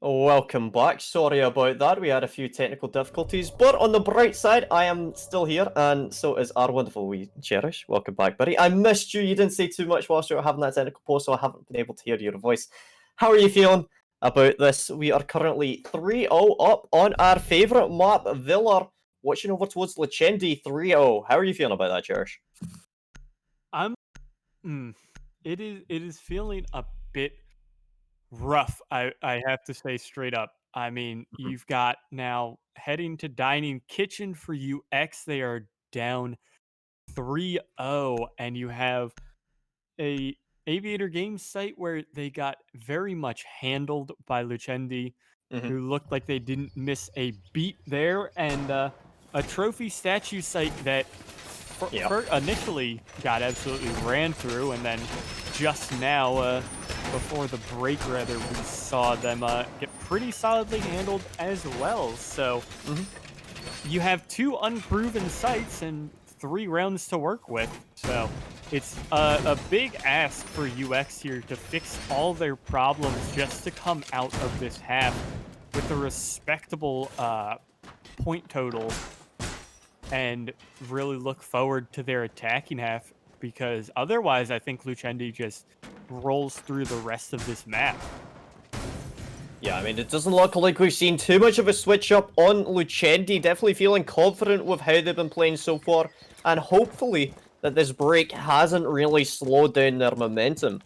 Welcome back. Sorry about that. We had a few technical difficulties, but on the bright side, I am still here, and so is our wonderful wee Cherish. Welcome back, buddy. I missed you. You didn't say too much whilst you were having that technical pause, so I haven't been able to hear your voice. How are you feeling about this? We are currently 3-0 up on our favourite map, Villa, watching over towards Lucendi 3-0. How are you feeling about that, Cherish? I'm. It is feeling a bit rough. I have to say straight up. I mean, you've got now heading to dining kitchen for UX. They are down 3-0, and you have a Aviator Games site where they got very much handled by Lucendi, Mm-hmm. who looked like they didn't miss a beat there, and a trophy statue site that Yeah. initially got absolutely ran through, and then just now, before the break, rather, we saw them get pretty solidly handled as well. So you have two unproven sites and 3 rounds to work with. So it's a big ask for UX here to fix all their problems just to come out of this half with a respectable point total and really look forward to their attacking half, because otherwise I think Lucendi just rolls through the rest of this map. Yeah, I mean, it doesn't look like we've seen too much of a switch up on Lucendi. Definitely feeling confident with how they've been playing so far, and hopefully that this break hasn't really slowed down their momentum.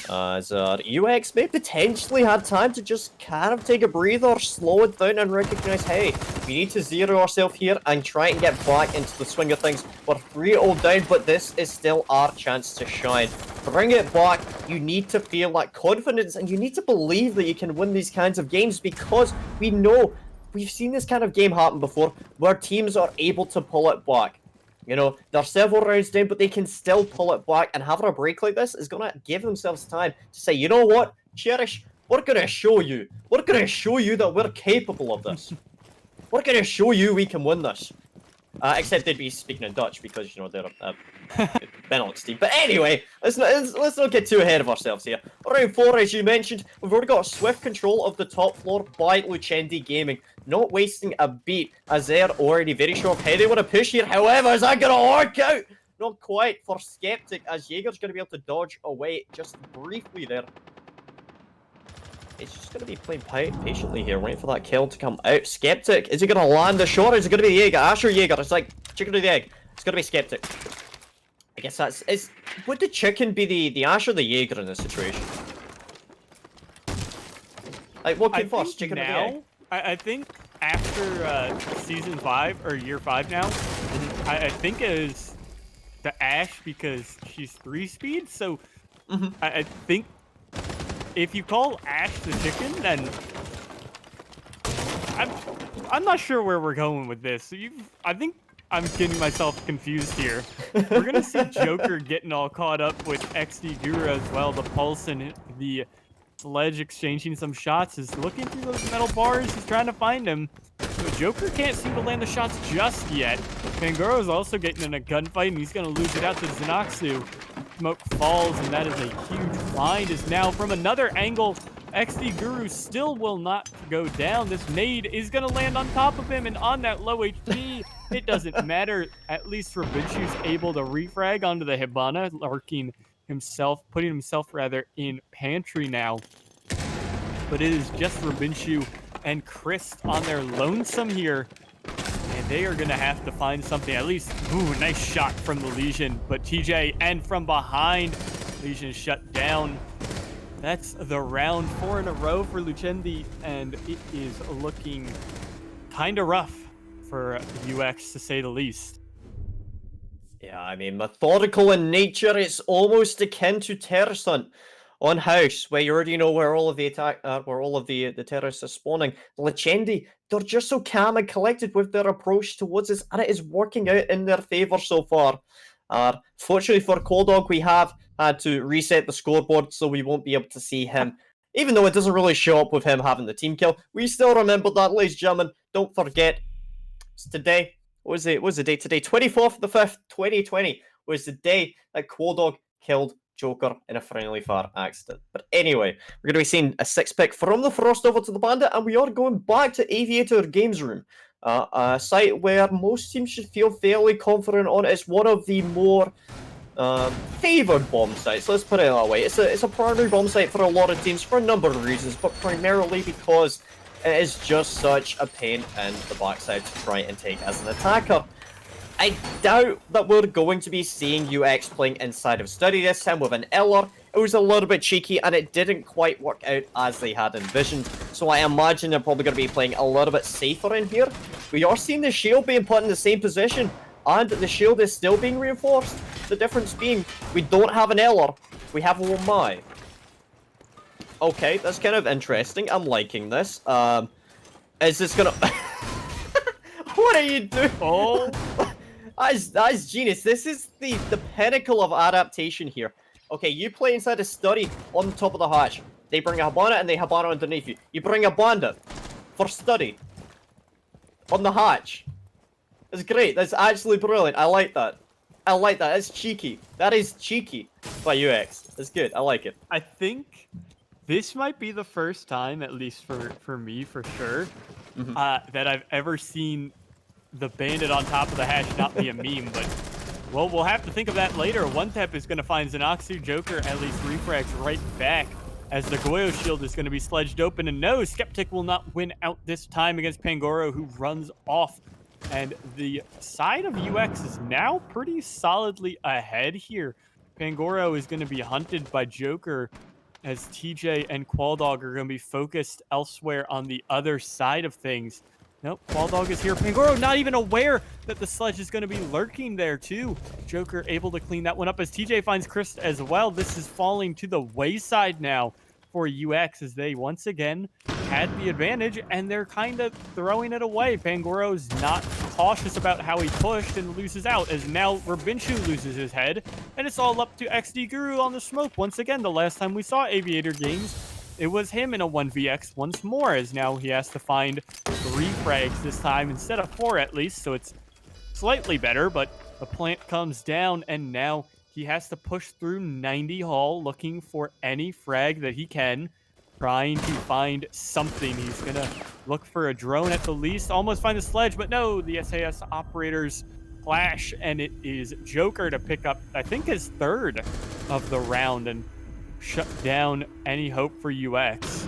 As UX may potentially had time to just kind of take a breather, slow it down, and recognize, hey, we need to zero ourselves here and try and get back into the swing of things. We're 3-0 down, but this is still our chance to shine. Bring it back. You need to feel that confidence, and you need to believe that you can win these kinds of games, because we know we've seen this kind of game happen before where teams are able to pull it back. You know, they're several rounds down, but they can still pull it back, and having a break like this is going to give themselves time to say, you know what, Cherish, we're going to show you. We're going to show you that we're capable of this. We're going to show you we can win this. Except they'd be speaking in Dutch because, you know, they're a Benelux team. But anyway, let's not get too ahead of ourselves here. Round 4, as you mentioned, we've already got swift control of the top floor by Lucendi Gaming. Not wasting a beat, as they're already very sure of how they want to push here. However, is that going to work out? Not quite for Skeptic, as Jaeger's going to be able to dodge away just briefly there. It's just going to be playing patiently here, waiting for that kill to come out. Skeptic, is he going to land the shot, or is it going to be Jaeger? Asher Jaeger, it's like chicken or the egg. It's going to be Skeptic. I guess would the chicken be the Asher or the Jaeger in this situation? Like, what came first, chicken or the egg? I think after season 5 or year 5 now, I think it is the Ash, because she's 3-speed. So I think if you call Ash the chicken, then I'm not sure where we're going with this. I think I'm getting myself confused here. We're gonna see Joker getting all caught up with XD Guru as well. The Pulse and the Sledge exchanging some shots. Is looking through those metal bars. He's trying to find him. So Joker can't seem to land the shots just yet. Panguro's also getting in a gunfight, and he's gonna lose it out to Xanaxu. Smoke falls, and that is a huge find. Is now from another angle. XD Guru still will not go down. This nade is going to land on top of him, and on that low HP, it doesn't matter. At least Rabinshu's able to refrag onto the Hibana, putting himself rather in pantry now. But it is just Rabinshu and Chris on their lonesome here, and they are going to have to find something. At least, ooh, nice shot from the Legion, but TJ, and from behind, Legion shut down. That's the round 4 in a row for Lucendi, and it is looking kind of rough for UX, to say the least. Yeah, I mean, methodical in nature, it's almost akin to Terrorist Hunt on House, where you already know where all of the the terrorists are spawning. Lucendi, they're just so calm and collected with their approach towards this, and it is working out in their favor so far. Fortunately for Coldog, we have had to reset the scoreboard, so we won't be able to see him. Even though it doesn't really show up with him having the team kill, we still remember that, ladies and gentlemen. Don't forget, it's today. What was the date today? 24th of the 5th, 2020 was the day that Coldog killed Joker in a friendly fire accident. But anyway, we're going to be seeing a 6-pick from the Frost over to the Bandit, and we are going back to Aviator Games Room, a site where most teams should feel fairly confident on. It's one of the more favored bomb sites, let's put it that way. It's a primary bomb site for a lot of teams for a number of reasons, but primarily because it is just such a pain in the backside to try and take as an attacker. I doubt that we're going to be seeing UX playing inside of Study this time with an Eller. It was a little bit cheeky and it didn't quite work out as they had envisioned. So I imagine they're probably going to be playing a little bit safer in here. We are seeing the shield being put in the same position and the shield is still being reinforced. The difference being we don't have an Eller, we have a Wamai. Okay, that's kind of interesting. I'm liking this. Is this gonna... What are you doing? Oh... That's genius. This is the pinnacle of adaptation here. Okay, you play inside a study on the top of the hatch. They bring a Habana and they Habana underneath you. You bring a Bandit for study on the hatch. That's great. That's actually brilliant. I like that. I like that. That's cheeky. That is cheeky by UX. That's good. I like it. I think this might be the first time, at least for me, for sure, that I've ever seen the Bandit on top of the hatch not be a meme, but well, we'll have to think of that later. One Tap is going to find Xenoxu, Joker at least refrags right back as the Goyo shield is going to be sledged open, and no, Skeptic will not win out this time against Pangoro, who runs off, and the side of UX is now pretty solidly ahead here. Pangoro is going to be hunted by Joker as TJ and Qualdog are going to be focused elsewhere on the other side of things. Nope, Qualdog is here. Pangoro not even aware that the sledge is going to be lurking there too. Joker able to clean that one up as TJ finds Chris as well. This is falling to the wayside now for UX as they once again had the advantage and they're kind of throwing it away. Pangoro's not cautious about how he pushed and loses out as now Rabinchu loses his head and it's all up to XD Guru on the smoke. Once again, the last time we saw Aviator Games, it was him in a 1vx once more, as now he has to find 3 frags this time instead of 4 at least, so it's slightly better, but the plant comes down, and now he has to push through 90 Hall looking for any frag that he can, trying to find something. He's going to look for a drone at the least, almost find the sledge, but no, the SAS operators clash, and it is Joker to pick up, I think, his 3rd of the round, and shut down any hope for UX.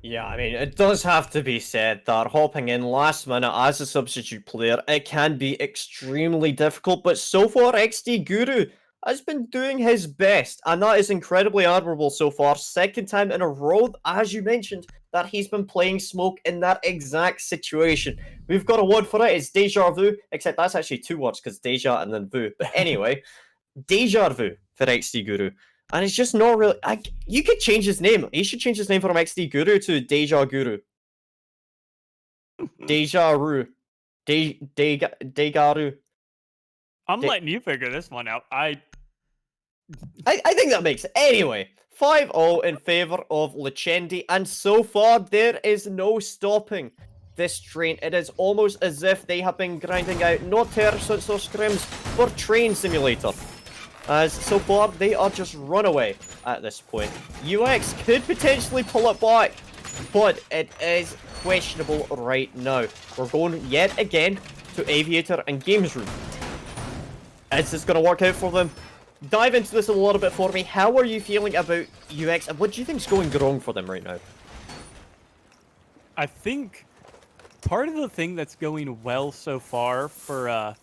Yeah, I mean, it does have to be said that hopping in last minute as a substitute player, it can be extremely difficult, but so far XD Guru has been doing his best, and that is incredibly admirable so far. 2nd time in a row, as you mentioned, that he's been playing Smoke in that exact situation. We've got a word for it, it's Deja Vu, except that's actually 2 words, because Deja and then Vu. But anyway, Deja Vu for XD Guru. And it's just not really... you could change his name. He should change his name from XD Guru to Deja Guru. Deja Ru. Degaru. I'm letting you figure this one out. I think that makes it. Anyway, 5-0 in favor of Lucendi, and so far there is no stopping this train. It is almost as if they have been grinding out not terrorists or scrims, but Train Simulator. As so far, they are just runaway at this point. UX could potentially pull it back, but it is questionable right now. We're going yet again to Aviator and Games Room. Is this going to work out for them? Dive into this a little bit for me. How are you feeling about UX, and what do you think is going wrong for them right now? I think part of the thing that's going well so far for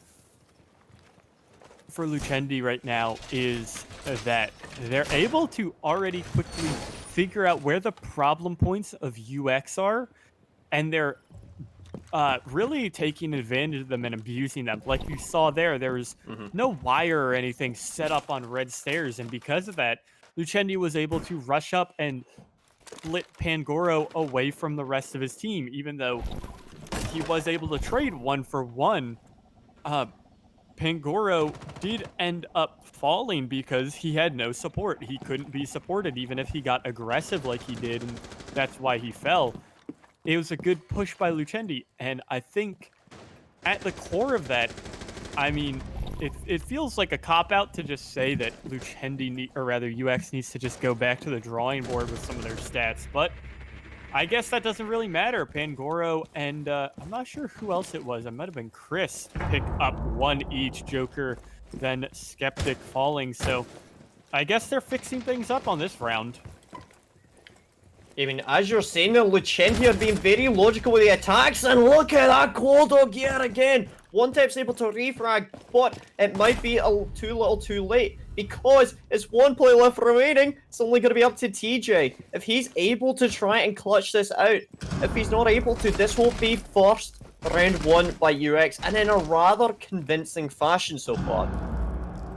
Lucendi right now is that they're able to already quickly figure out where the problem points of UX are, and they're really taking advantage of them and abusing them. Like you saw there was no wire or anything set up on red stairs, and because of that, Lucendi was able to rush up and split Pangoro away from the rest of his team, even though he was able to trade 1-for-1. Pangoro did end up falling because he had no support. He couldn't be supported even if he got aggressive like he did, and that's why he fell. It was a good push by Lucendi, and I think at the core of that, I mean, it feels like a cop-out to just say that Lucendi, or rather UX, needs to just go back to the drawing board with some of their stats, but I guess that doesn't really matter. Pangoro and I'm not sure who else it was. It might have been Chris pick up 1 each. Joker, then Skeptic falling. So I guess they're fixing things up on this round. I mean, as you're saying there, Lucendi are being very logical with the attacks, and look at that Clodog yet again! One Tap's able to refrag, but it might be too little too late, because it's 1 play left remaining. It's only going to be up to TJ. If he's able to try and clutch this out, if he's not able to, this will be first round 1 by UX, and in a rather convincing fashion so far.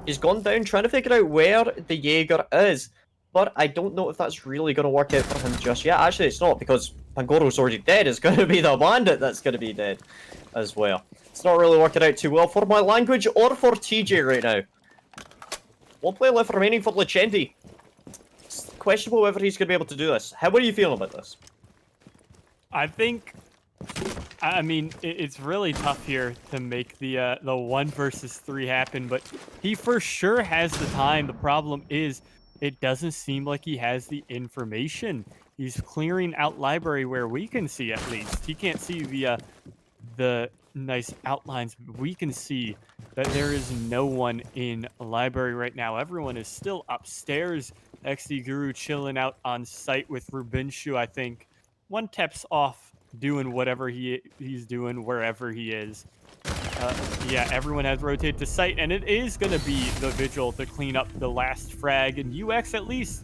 He's gone down trying to figure out where the Jaeger is. But I don't know if that's really going to work out for him just yet. Actually, it's not, because Pangoro's already dead. It's going to be the bandit that's going to be dead as well. It's not really working out too well for my language or for TJ right now. 1 play left remaining for Lucendi. It's questionable whether he's going to be able to do this. How are you feeling about this? I think, I mean, it's really tough here to make the 1 versus 3 happen, but he for sure has the time. The problem is, it doesn't seem like he has the information. He's clearing out library where we can see, at least. He can't see the nice outlines. We can see that there is no one in a library right now. Everyone is still upstairs. XD Guru chilling out on site with Rubinshu, I think. 1 Tap's off doing whatever he's doing wherever he is. Yeah, everyone has rotated to site, and it is going to be the Vigil to clean up the last frag, and UX, at least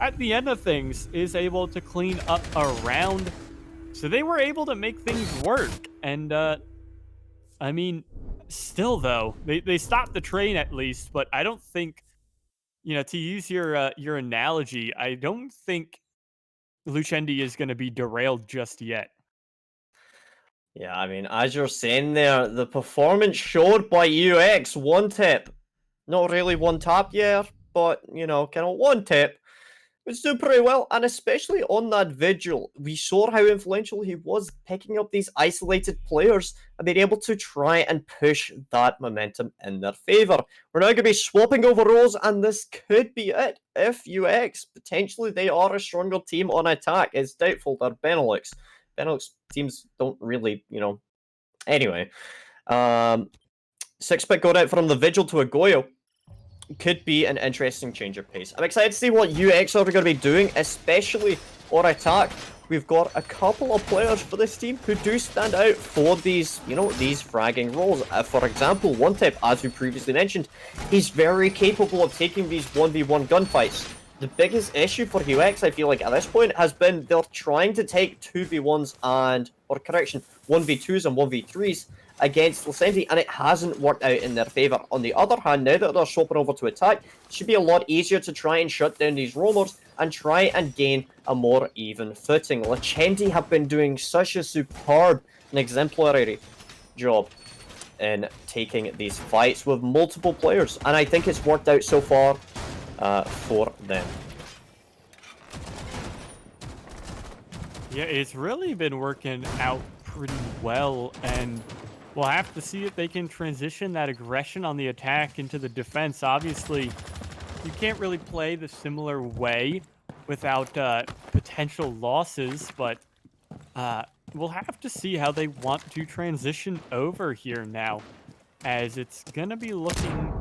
at the end of things, is able to clean up a round. So they were able to make things work, and I mean, still though, they stopped the train at least, but I don't think, you know, to use your analogy, I don't think Lucendi is going to be derailed just yet. Yeah, I mean, as you're saying there, the performance showed by UX, 1 tip. Not really 1 tap yet, but, you know, kind of 1 tip. Was doing pretty well, and especially on that Vigil, we saw how influential he was picking up these isolated players and being able to try and push that momentum in their favour. We're now going to be swapping over roles, and this could be it. If UX, potentially they are a stronger team on attack, it's doubtful they're Benelux. Benelux teams don't really, you know. Anyway, 6-bit got out from the Vigil to a Goyo. Could be an interesting change of pace. I'm excited to see what UX are going to be doing, especially on attack. We've got a couple of players for this team who do stand out for these, you know, these fragging roles. For example, 1 Tip, as we previously mentioned, he's very capable of taking these 1v1 gunfights. The biggest issue for UX, I feel like, at this point, has been they're trying to take 2v1s and, or correction, 1v2s and 1v3s against Lucendi, and it hasn't worked out in their favour. On the other hand, now that they're swapping over to attack, it should be a lot easier to try and shut down these roamers and try and gain a more even footing. Lucendi have been doing such a superb and exemplary job in taking these fights with multiple players, and I think it's worked out so far for them. Yeah, it's really been working out pretty well, and we'll have to see if they can transition that aggression on the attack into the defense. Obviously, you can't really play the similar way without potential losses, but we'll have to see how they want to transition over here now, as it's gonna be looking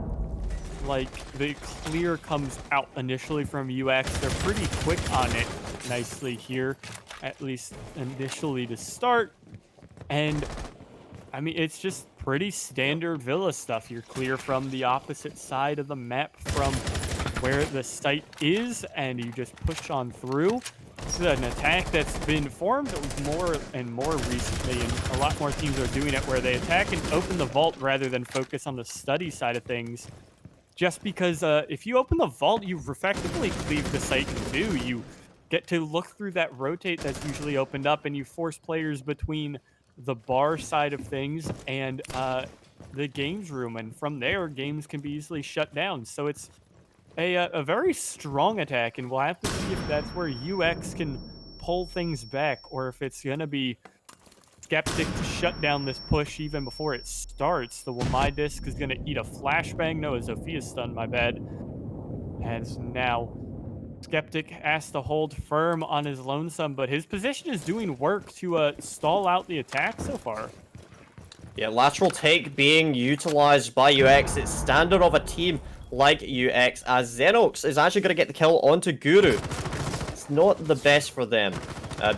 like the clear comes out initially from UX. They're pretty quick on it nicely here, at least initially to start. And I mean, it's just pretty standard Villa stuff. You're clear from the opposite side of the map from where the site is, and you just push on through. This is an attack that's been formed more and more recently, and a lot more teams are doing it, where they attack and open the vault rather than focus on the study side of things. Just because if you open the vault, you effectively cleave the site in two. You get to look through that rotate that's usually opened up, and you force players between the bar side of things and the games room, and from there games can be easily shut down. So it's a very strong attack, and we'll have to see if that's where UX can pull things back, or if it's gonna be Skeptic to shut down this push even before it starts. The Wamai disc is going to eat a flashbang. No, Zophia's stunned, my bad. As now, Skeptic has to hold firm on his lonesome, but his position is doing work to stall out the attack so far. Yeah, lateral take being utilized by UX. It's standard of a team like UX, as Xenox is actually going to get the kill onto Guru. It's not the best for them.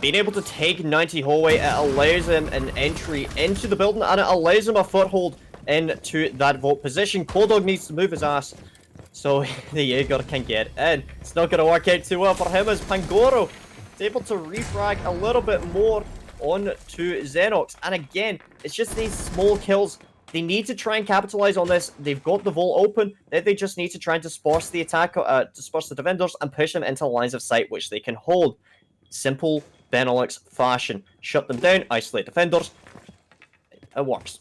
Being able to take 90 hallway, it allows him an entry into the building, and it allows him a foothold into that vault position. Kodog needs to move his ass, so the Jaeger can get in. It's not going to work out too well for him, as Pangoro is able to refrag a little bit more onto Xenox. And again, it's just these small kills. They need to try and capitalize on this. They've got the vault open. They just need to try and disperse the attack, disperse the defenders, and push them into lines of sight, which they can hold. Simple Benelux fashion. Shut them down, isolate defenders. It works.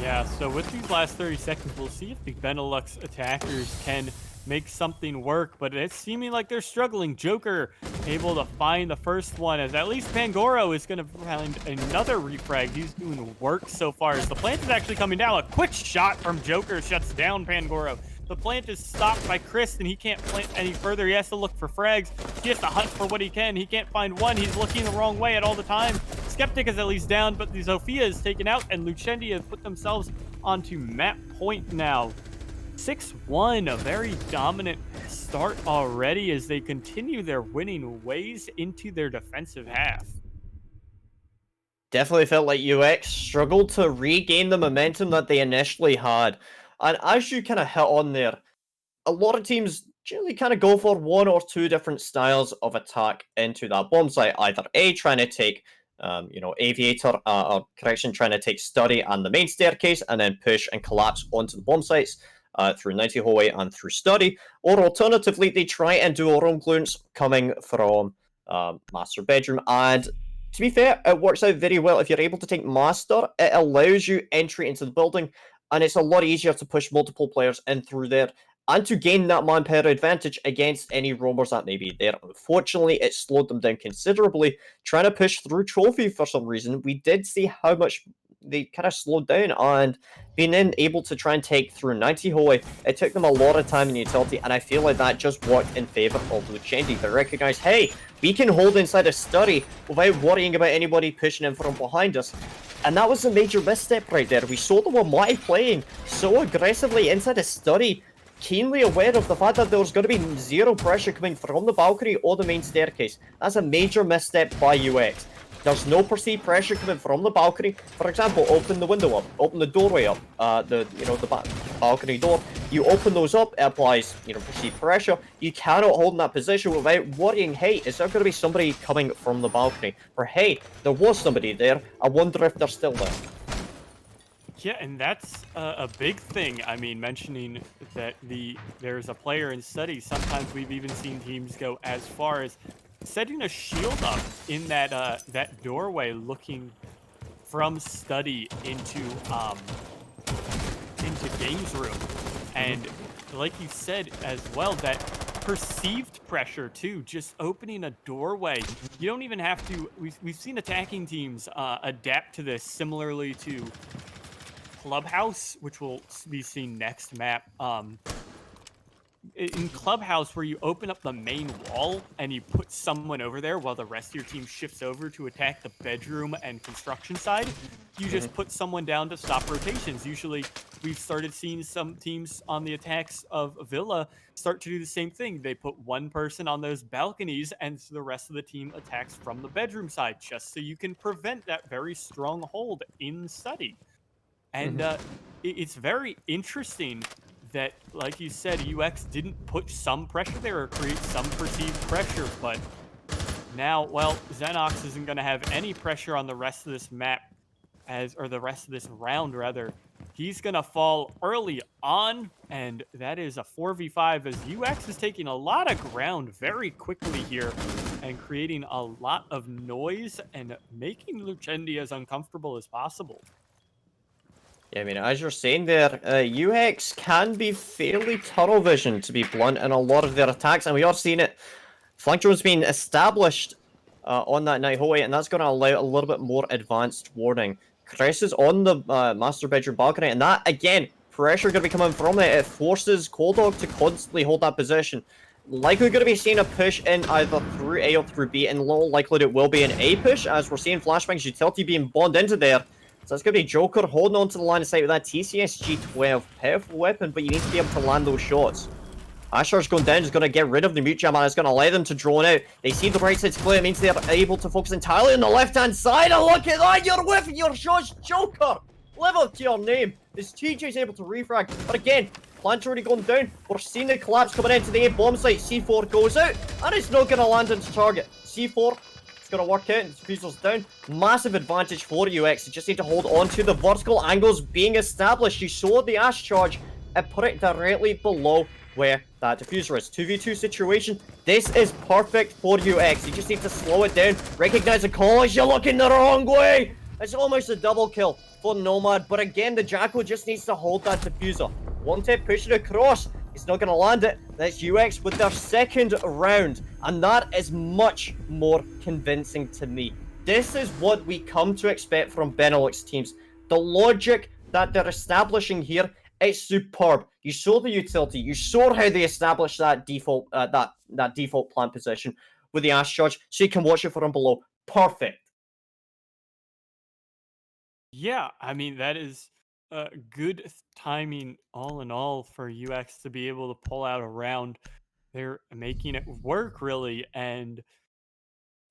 Yeah, so with these last 30 seconds, we'll see if the Benelux attackers can make something work, but it's seeming like they're struggling. Joker able to find the first one, as at least Pangoro is going to find another refrag. He's doing work so far, as the plant is actually coming down. A quick shot from Joker shuts down Pangoro. The plant is stopped by Chris, and he can't plant any further. He has to look for frags. He has to hunt for what he can. He can't find one. He's looking the wrong way at all the time. Skeptic is at least down, but the Zofia is taken out, and Lucendi have put themselves onto map point now. 6-1, a very dominant start already as they continue their winning ways into their defensive half. Definitely felt like UX struggled to regain the momentum that they initially had. And as you kind of hit on there, a lot of teams generally kind of go for one or two different styles of attack into that bomb site. Either A, trying to take, Aviator, or correction, trying to take Study and the main staircase, and then push and collapse onto the bomb sites through 90 hallway and through Study. Or alternatively, they try and do a roam glutes coming from Master Bedroom. And to be fair, it works out very well. If you're able to take Master, it allows you entry into the building, and it's a lot easier to push multiple players in through there and to gain that manpower advantage against any roamers that may be there. Unfortunately, it slowed them down considerably. Trying to push through Trophy for some reason, we did see how much they kind of slowed down, and being able to try and take through 90 hallway, it took them a lot of time and utility, and I feel like that just worked in favor of Lucendi. They recognize, hey, we can hold inside a Study without worrying about anybody pushing in from behind us. And that was a major misstep right there. We saw the Wamai playing so aggressively inside a Study, keenly aware of the fact that there was going to be zero pressure coming from the balcony or the main staircase. That's a major misstep by UX. There's no perceived pressure coming from the balcony. For example, open the window up, open the doorway up, the balcony door. You open those up, it applies, perceived pressure. You cannot hold in that position without worrying, hey, is there going to be somebody coming from the balcony? Or hey, there was somebody there. I wonder if they're still there. Yeah, and that's a big thing. I mean, mentioning that there's a player in Study. Sometimes we've even seen teams go as far as setting a shield up in that doorway, looking from Study into games room. And like you said as well, that perceived pressure too, just opening a doorway. You don't even have to. We've seen attacking teams adapt to this similarly to Clubhouse, which will be seen next map. In Clubhouse, where you open up the main wall and you put someone over there while the rest of your team shifts over to attack the bedroom and construction side, you just put someone down to stop rotations. Usually, we've started seeing some teams on the attacks of Villa start to do the same thing. They put one person on those balconies, and so the rest of the team attacks from the bedroom side, just so you can prevent that very strong hold in Study. And it's very interesting that, like you said, UX didn't put some pressure there or create some perceived pressure, but now, well, Xenox isn't going to have any pressure on the rest of this map, or the rest of this round, rather. He's going to fall early on, and that is a 4v5 as UX is taking a lot of ground very quickly here and creating a lot of noise and making Lucendi as uncomfortable as possible. Yeah, I mean, as you're saying there, UX can be fairly tunnel vision, to be blunt, in a lot of their attacks, and we are seeing it. Flank drones being established on that night hallway, and that's going to allow a little bit more advanced warning. Chris is on the master bedroom balcony, and that, again, pressure going to be coming from it. It forces Coldog to constantly hold that position. Likely going to be seeing a push in either through A or through B, and low likelihood it will be an A push, as we're seeing Flashbang's utility being bombed into there. So it's going to be Joker holding on to the line of sight with that TCS G12. Powerful weapon, but you need to be able to land those shots. Asher's going down, is going to get rid of the mute jam, and it's going to allow them to drone out. They see the right side's clear, it means they're able to focus entirely on the left-hand side, and look at that, you're whiffing your shots, Joker! Live up to your name, as TJ's able to refrag, but again, plant's already gone down. We're seeing the collapse coming into the A bomb site. C4 goes out, and it's not going to land into target. C4, it's going to work out, and Diffuser's down. Massive advantage for UX. You just need to hold on to the vertical angles being established. You saw the Ash charge and put it directly below where that Diffuser is. 2v2 situation. This is perfect for UX. You just need to slow it down. Recognize the call as you're looking the wrong way. It's almost a double kill for Nomad, but again, the Jackal just needs to hold that Diffuser. One tap, push it across. He's not going to land it. That's UX with their second round, and that is much more convincing to me. This is what we come to expect from Benelux teams. The logic that they're establishing here, it's superb. You saw the utility. You saw how they established that default that default plant position with the Ash charge, so you can watch it from below. Perfect. Yeah, I mean, that is good timing all in all for UX to be able to pull out a round. They're making it work, really, and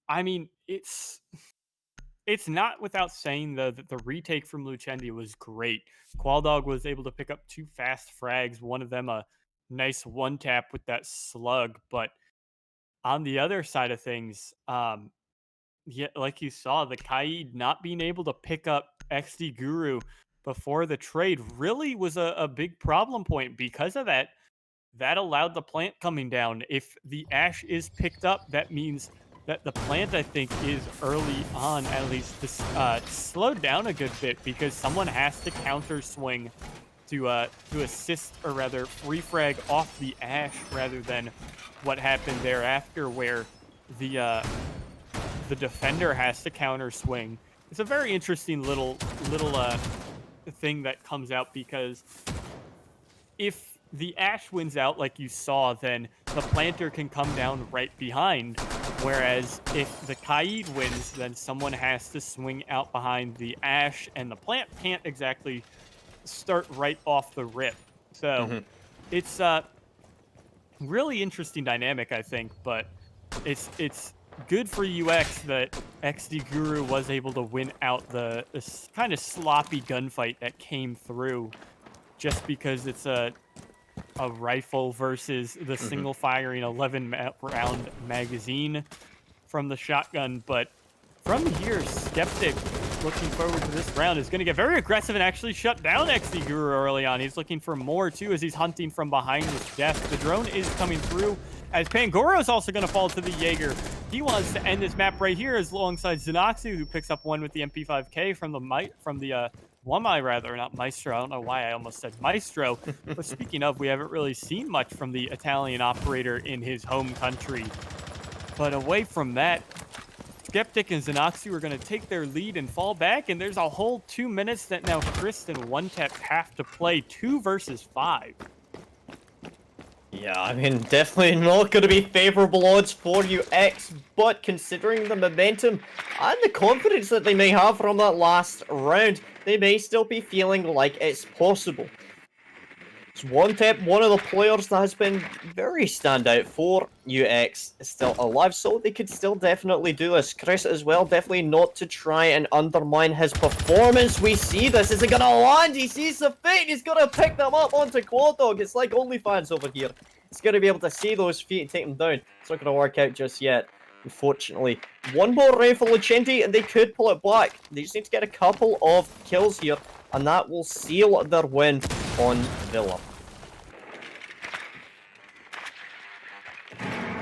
I mean, it's not without saying, though, that the retake from Lucendi was great. Qualdog was able to pick up 2 fast frags, one of them a nice one-tap with that slug, but on the other side of things, yeah, like you saw, the Kaid not being able to pick up XD Guru before the trade really was a big problem point. Because of that, that allowed the plant coming down. If the Ash is picked up, that means that the plant, I think, is early on at least to slow down a good bit, because someone has to counter swing to assist, or rather refrag off the Ash, rather than what happened thereafter, where the defender has to counter swing. It's a very interesting little thing that comes out, because if the Ash wins out like you saw, then the planter can come down right behind. Whereas if the Kaid wins, then someone has to swing out behind the Ash, and the plant can't exactly start right off the rip. So it's a really interesting dynamic, I think, but it's good for UX that XD Guru was able to win out this kind of sloppy gunfight that came through, just because it's a rifle versus the single firing 11-round magazine from the shotgun. But from here, Skeptic, looking forward to this round, is going to get very aggressive and actually shut down XD Guru early on. He's looking for more too, as he's hunting from behind his desk. The drone is coming through, as Pangoro is also going to fall to the Jaeger. He wants to end this map right here, as alongside Xenoxu, who picks up one with the MP5K from the Wamai, rather, not Maestro. I don't know why I almost said Maestro. But speaking of, we haven't really seen much from the Italian operator in his home country. But away from that, Skeptic and Xenoxu are going to take their lead and fall back, and there's a whole 2 minutes that now Chris and One Tap have to play 2 versus 5. Yeah, I mean, definitely not going to be favorable odds for UX, but considering the momentum and the confidence that they may have from that last round, they may still be feeling like it's possible. It's One Tap, one of the players that has been very standout for UX, is still alive, so they could still definitely do this. Chris as well, definitely not to try and undermine his performance. We see this. Is it going to land? He sees the feet. He's going to pick them up onto Quad Dog. It's like OnlyFans over here. He's going to be able to see those feet and take them down. It's not going to work out just yet, unfortunately. One more round for Lucendi, and they could pull it back. They just need to get a couple of kills here, and that will seal their win on Villa.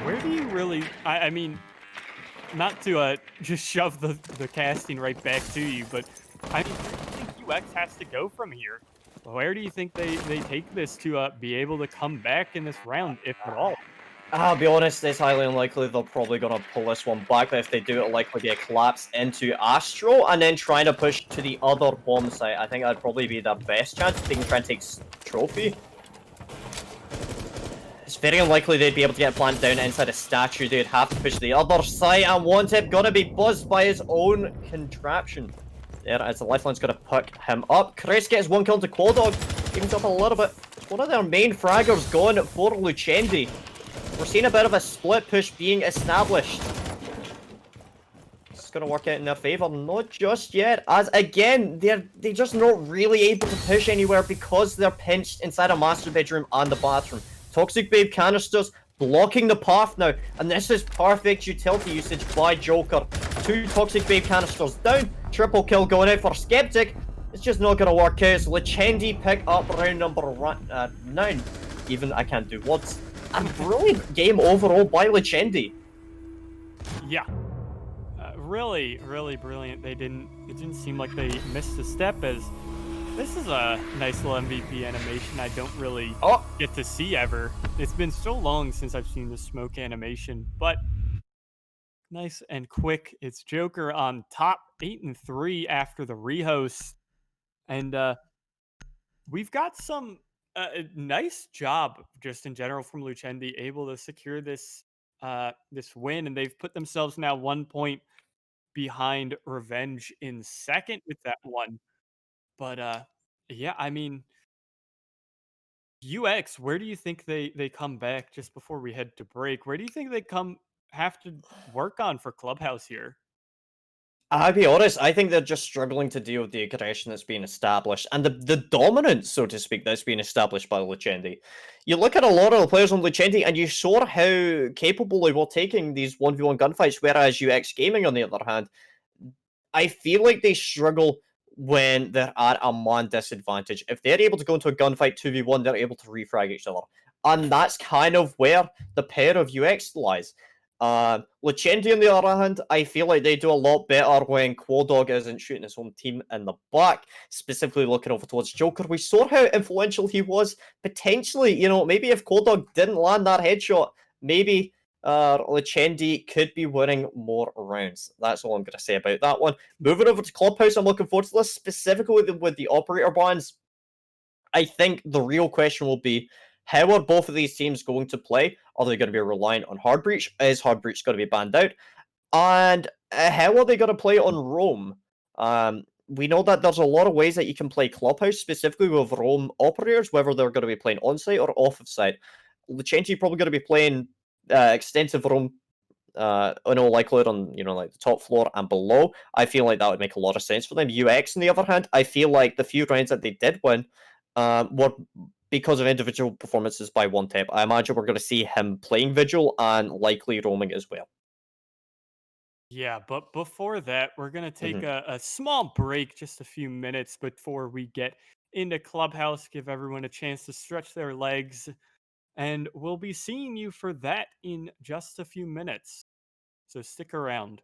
Where do you really... I mean, not to just shove the casting right back to you, but I mean, where do you think UX has to go from here? Where do you think they take this to be able to come back in this round, if at all? I'll be honest, it's highly unlikely they're probably going to pull this one back, but if they do, it'll likely be a collapse into Astro, and then trying to push to the other bomb site. I think that'd probably be their best chance if they can try and take Trophy. It's very unlikely they'd be able to get planted down inside a statue. They'd have to push the other side, and One Tip gonna be buzzed by his own contraption. There, as the Lifeline's gonna pick him up. Chris gets one kill to Quadog, evens up a little bit. It's one of their main fraggers gone for Lucendi. We're seeing a bit of a split push being established. It's gonna work out in their favor, not just yet, as again, they're just not really able to push anywhere because they're pinched inside a master bedroom and the bathroom. Toxic Babe canisters blocking the path now, and this is perfect utility usage by Joker. 2 Toxic Babe canisters down, triple kill going out for Skeptic. It's just not gonna work out. So Lucendi pick up round number 9. Even I can't do words. A brilliant game overall by Lucendi. Yeah. Really, really brilliant. It didn't seem like they missed a step, as this is a nice little MVP animation I don't really get to see ever. It's been so long since I've seen the smoke animation, but nice and quick. It's Joker on top, 8-3 after the rehost. And we've got some nice job just in general from Lucendi, able to secure this this win, and they've put themselves now 1 point behind Revenge in second with that one. But yeah, I mean, UX, where do you think they come back just before we head to break? Where do you think they have to work on for Clubhouse here? I'll be honest, I think they're just struggling to deal with the aggression that's been established and the dominance, so to speak, that's been established by Lucendi. You look at a lot of the players on Lucendi and you saw how capable they were taking these 1v1 gunfights, whereas UX Gaming, on the other hand, I feel like they struggle when they're at a man disadvantage. If they're able to go into a gunfight 2v1, they're able to refrag each other. And that's kind of where the pair of UX lies. Lucendi, on the other hand, I feel like they do a lot better when Quadog isn't shooting his own team in the back, specifically looking over towards Joker. We saw how influential he was. Potentially, maybe if Quadog didn't land that headshot, maybe Lucendi could be winning more rounds. That's all I'm going to say about that one. Moving over to Clubhouse, I'm looking forward to this, specifically with the operator bans. I think the real question will be, how are both of these teams going to play? Are they going to be reliant on Hard Breach? Is Hard Breach going to be banned out? And how are they going to play on Roam? We know that there's a lot of ways that you can play Clubhouse, specifically with Roam operators, whether they're going to be playing on-site or off-of-site. Lucendi probably going to be playing extensive Roam in all likelihood on like the top floor and below. I feel like that would make a lot of sense for them. UX, on the other hand, I feel like the few rounds that they did win were because of individual performances by One Tip. I imagine we're going to see him playing Vigil and likely roaming as well. Yeah, but before that, we're going to take a small break, just a few minutes before we get into Clubhouse, give everyone a chance to stretch their legs, and we'll be seeing you for that in just a few minutes. So stick around.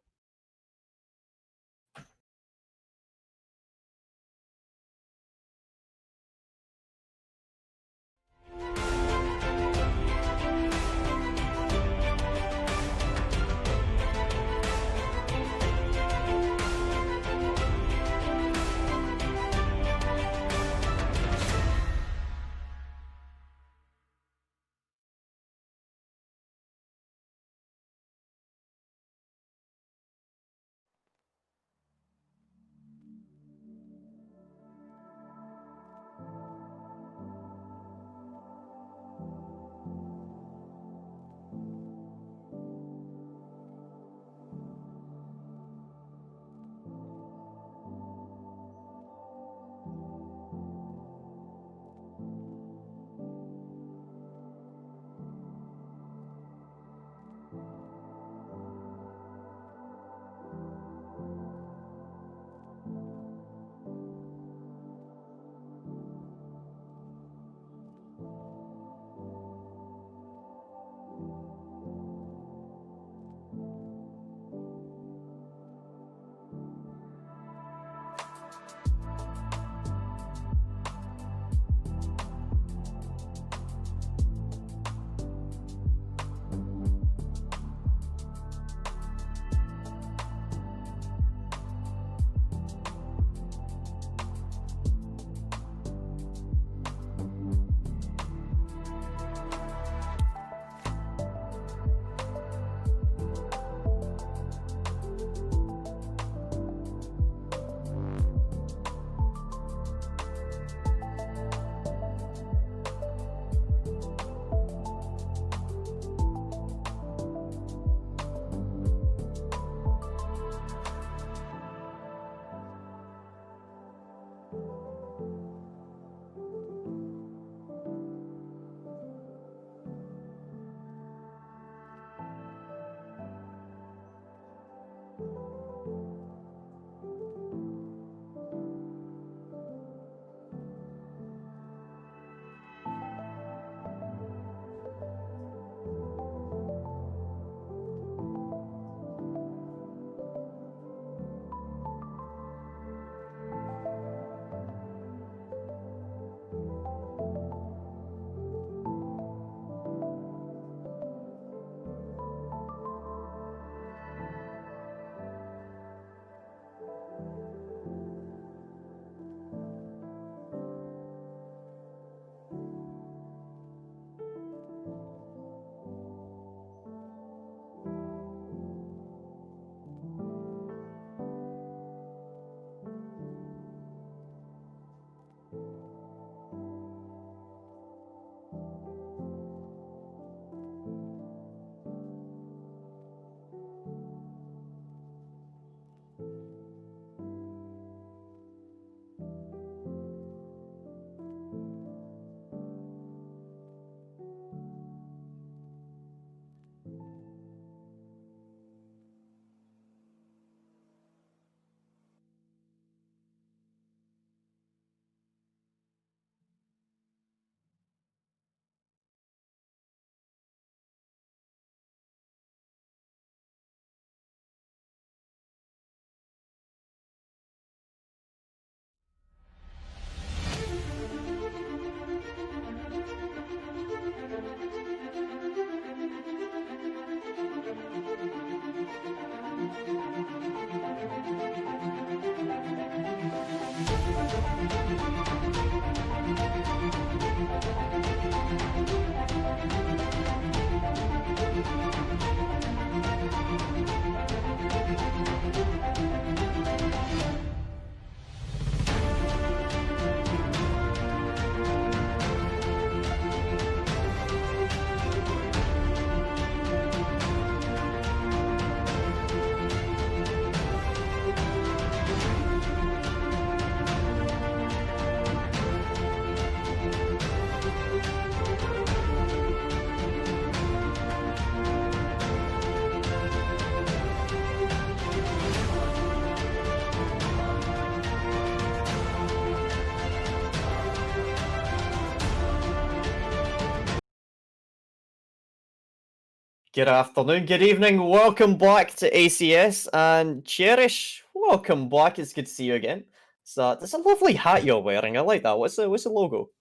Good afternoon, good evening, welcome back to ACS, and Cherish, welcome back, it's good to see you again. So, that's a lovely hat you're wearing, I like that. What's the logo?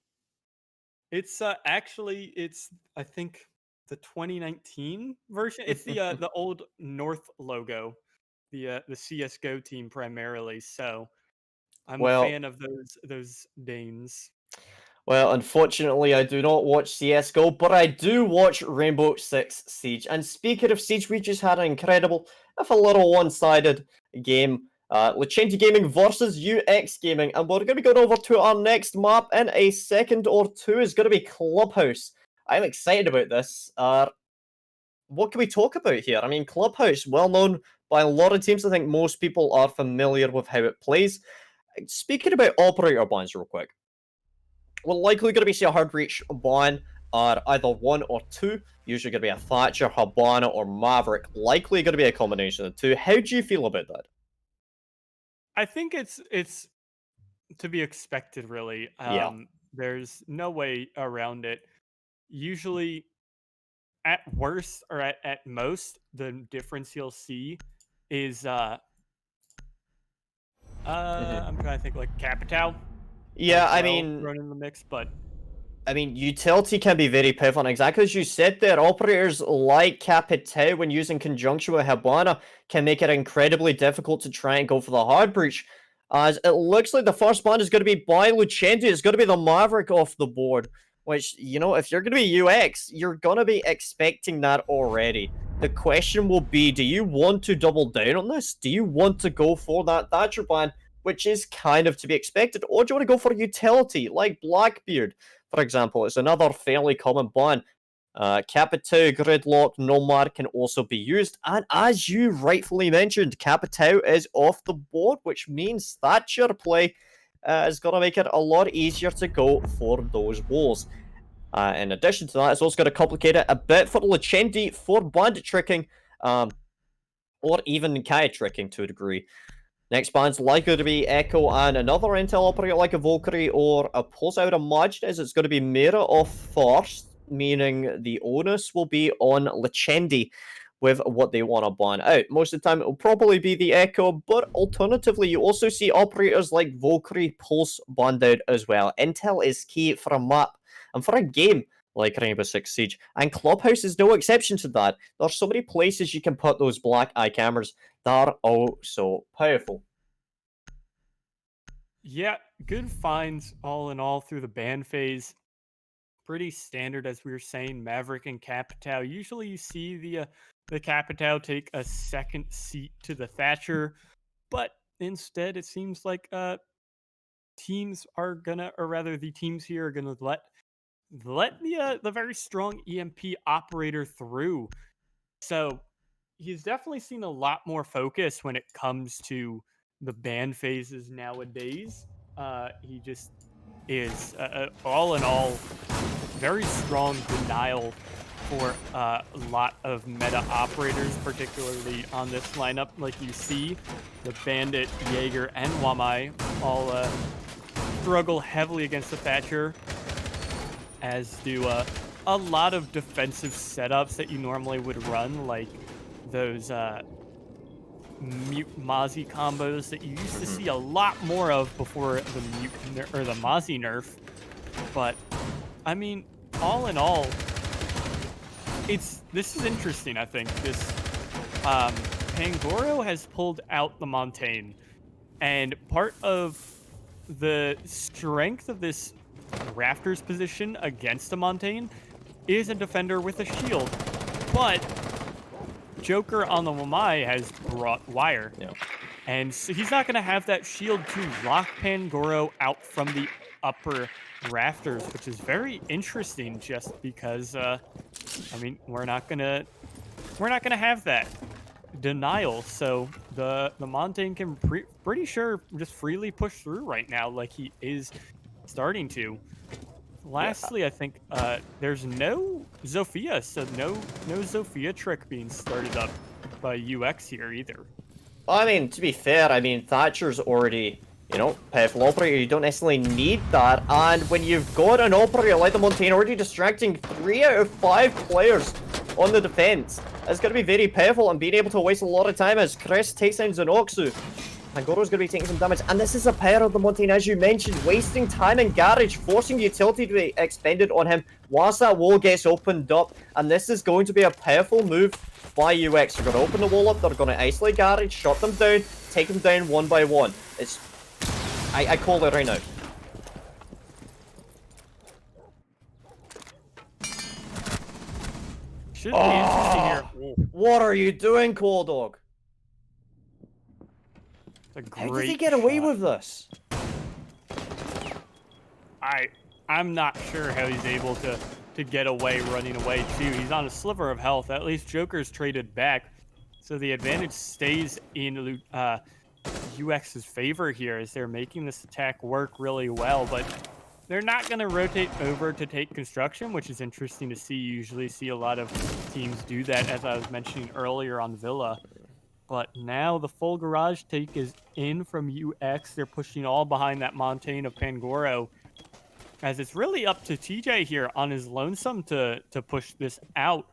It's actually it's I think the 2019 version. It's the old North logo, the CS:GO team primarily. So I'm a Well, fan of those Danes. Well, unfortunately, I do not watch CSGO, but I do watch Rainbow Six Siege. And speaking of Siege, we just had an incredible, if a little one-sided game. Lucendi Gaming versus UX Gaming. And we're going to be going over to our next map in a second or two. Is going to be Clubhouse. I'm excited about this. What can we talk about here? I mean, Clubhouse, well known by a lot of teams. I think most people are familiar with how it plays. Speaking about operator bans real quick. We're likely going to be seeing a hard reach ban are either one or two. Usually going to be a Thatcher, Habana, or Maverick. Likely going to be a combination of the two. How do you feel about that? I think it's to be expected, really. Yeah. There's no way around it. Usually, at worst or at most, the difference you'll see is Mhm. I'm trying to think like Capitao Yeah, as I well mean, thrown in the mix, but utility can be very powerful, and exactly as you said there, operators like Capitao, when used in conjunction with Habana, can make it incredibly difficult to try and go for the hard breach. As it looks like the first ban is going to be by Lucendi, it's going to be the Maverick off the board, which, you know, if you're going to be UX, you're going to be expecting that already. The question will be, do you want to double down on this? Do you want to go for that Thatcher ban, which is kind of to be expected, or do you want to go for utility, like Blackbeard? For example, it's another fairly common ban. Capitao, Gridlock, Nomad can also be used. And as you rightfully mentioned, Capitao is off the board, which means Thatcher play is going to make it a lot easier to go for those walls. In addition to that, it's also going to complicate it a bit for Lucendi for bandit tricking, or even Kai tricking to a degree. Next band's likely to be Echo and another intel operator like a Valkyrie or a Pulse. I would imagine it's going to be Mira off first, meaning the onus will be on Lucendi with what they want to ban out. Most of the time, it will probably be the Echo, but alternatively, you also see operators like Valkyrie Pulse banned out as well. Intel is key for a map and for a game like Rainbow Six Siege, and Clubhouse is no exception to that. There are so many places you can put those black eye cameras that are oh so powerful. yeah, good finds all in all through the ban phase. Pretty standard, as we were saying. Maverick and Capitao. Usually, you see the Capitao take a second seat to the Thatcher, but instead, it seems like teams are gonna, or rather, the teams here are gonna let the very strong EMP operator through. So he's definitely seen a lot more focus when it comes to the ban phases nowadays. He just is all in all very strong denial for a lot of meta operators, particularly on this lineup. Like you see, the Bandit, Jaeger, and Wamai all struggle heavily against the Thatcher, as do a lot of defensive setups that you normally would run, like those Mute Mozzie combos that you used to see a lot more of before the Mute or the Mozzie nerf. But I mean, all in all, this is interesting. I think this Pangoro has pulled out the Montaigne, and part of the strength of this Rafters position against a Montaigne is a defender with a shield, but Joker on the Wamai has brought wire. Yeah. And so he's not going to have that shield to lock Pangoro out from the upper rafters, which is very interesting just because, I mean, we're not going to have that denial. So the Montaigne can pretty sure just freely push through right now like he is starting to. Lastly, I think there's no Zofia, so no Zofia trick being started up by UX here either. I mean, to be fair, I mean, Thatcher's already, you know, powerful operator. You don't necessarily need that. And when you've got an operator like the Montaigne already distracting 3 out of 5 players on the defense is going to be very powerful and being able to waste a lot of time as Chris takes down Zenoxu. Pangoro's going to be taking some damage, and this is a pair of the Montaigne, as you mentioned, wasting time in Garage, forcing utility to be expended on him whilst that wall gets opened up, and this is going to be a powerful move by UX. They're going to open the wall up, they're going to isolate Garage, shut them down, take them down one by one. It's... I call it right now. Should be interesting here. What are you doing, Cool Dog? How did he get away with this? I'm not sure how he's able to get away, running away too. He's on a sliver of health. At least Joker's traded back, so the advantage stays in UX's favor here as they're making this attack work really well. But they're not going to rotate over to take construction, which is interesting to see. You usually see a lot of teams do that, as I was mentioning earlier on Villa. But now the full garage take is in from UX. They're pushing all behind that Montaigne of Pangoro, as it's really up to TJ here on his lonesome to push this out.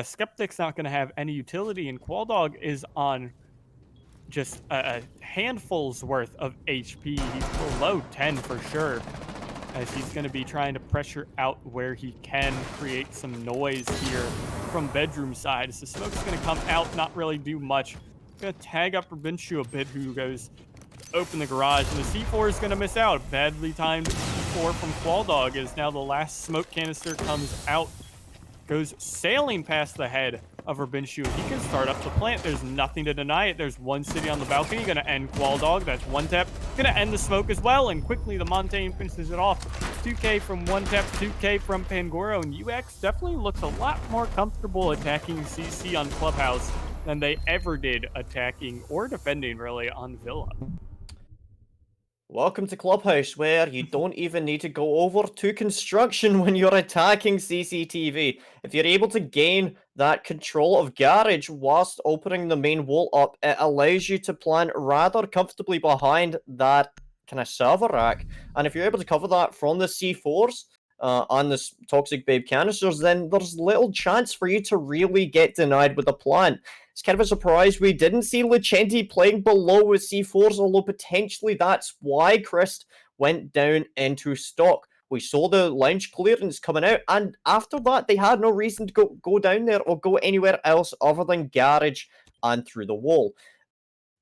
Skeptic's not going to have any utility, and Qualdog is on just a handful's worth of HP. He's below 10 for sure, as he's going to be trying to pressure out where he can, create some noise here from bedroom side. So smoke's going to come out, not really do much. Going to tag up Rubinshu a bit, who goes to open the garage, and the C4 is going to miss out. Badly timed C4 from Qualdog, as now the last smoke canister comes out, goes sailing past the head of Rubinshu. He can start up the plant. There's nothing to deny it. There's one city on the balcony. Going to end Qualdog. That's one tap. Going to end the smoke as well. And quickly the Montaigne finishes it off. 2K from one tap, 2K from Pangoro. And UX definitely looks a lot more comfortable attacking CC on Clubhouse than they ever did attacking or defending really on Villa. Welcome to Clubhouse, where you don't even need to go over to construction when you're attacking CCTV. If you're able to gain that control of Garage whilst opening the main wall up, it allows you to plant rather comfortably behind that kind of server rack. And if you're able to cover that from the C4s and the Toxic Babe canisters, then there's little chance for you to really get denied with the plant. It's kind of a surprise we didn't see Lucendi playing below with C4s, although potentially that's why Chris went down into stock. We saw the lounge clearance coming out, and after that, they had no reason to go down there or go anywhere else other than Garage and through the wall.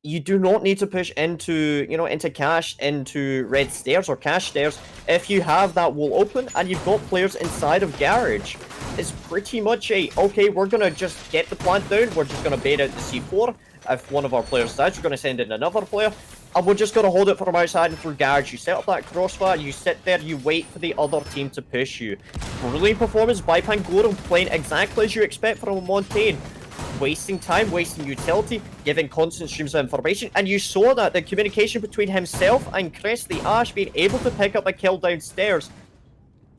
You do not need to push into, into cash, into red stairs or cash stairs if you have that wall open and you've got players inside of Garage. It's pretty much okay, we're going to just get the plant down, we're just going to bait out the C4. If one of our players dies, we're going to send in another player, and we're just going to hold it from outside and through Garage. You set up that crossfire, you sit there, you wait for the other team to push you. Brilliant performance by Pangoro, playing exactly as you expect from a Montaigne. Wasting time, wasting utility, giving constant streams of information, and you saw that the communication between himself and Chris the Ash being able to pick up a kill downstairs.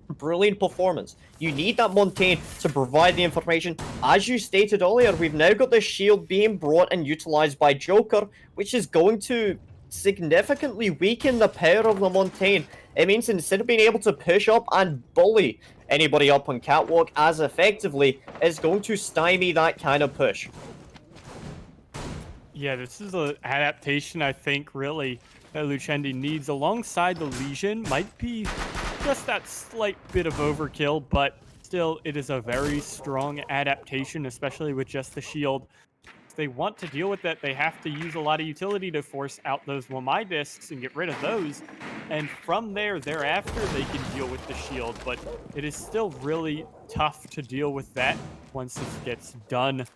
Brilliant performance. You need that Montaigne to provide the information. As you stated earlier, we've now got the shield being brought and utilized by Joker, which is going to significantly weaken the power of the Montaigne. It means instead of being able to push up and bully anybody up on catwalk as effectively, it's going to stymie that kind of push. Yeah, this is an adaptation I think really that Lucendi needs alongside the Legion. Might be just that slight bit of overkill, but still it is a very strong adaptation, especially with just the shield. If they want to deal with that, they have to use a lot of utility to force out those Wamai discs and get rid of those. And from thereafter, they can deal with the shield. But it is still really tough to deal with that once it gets done,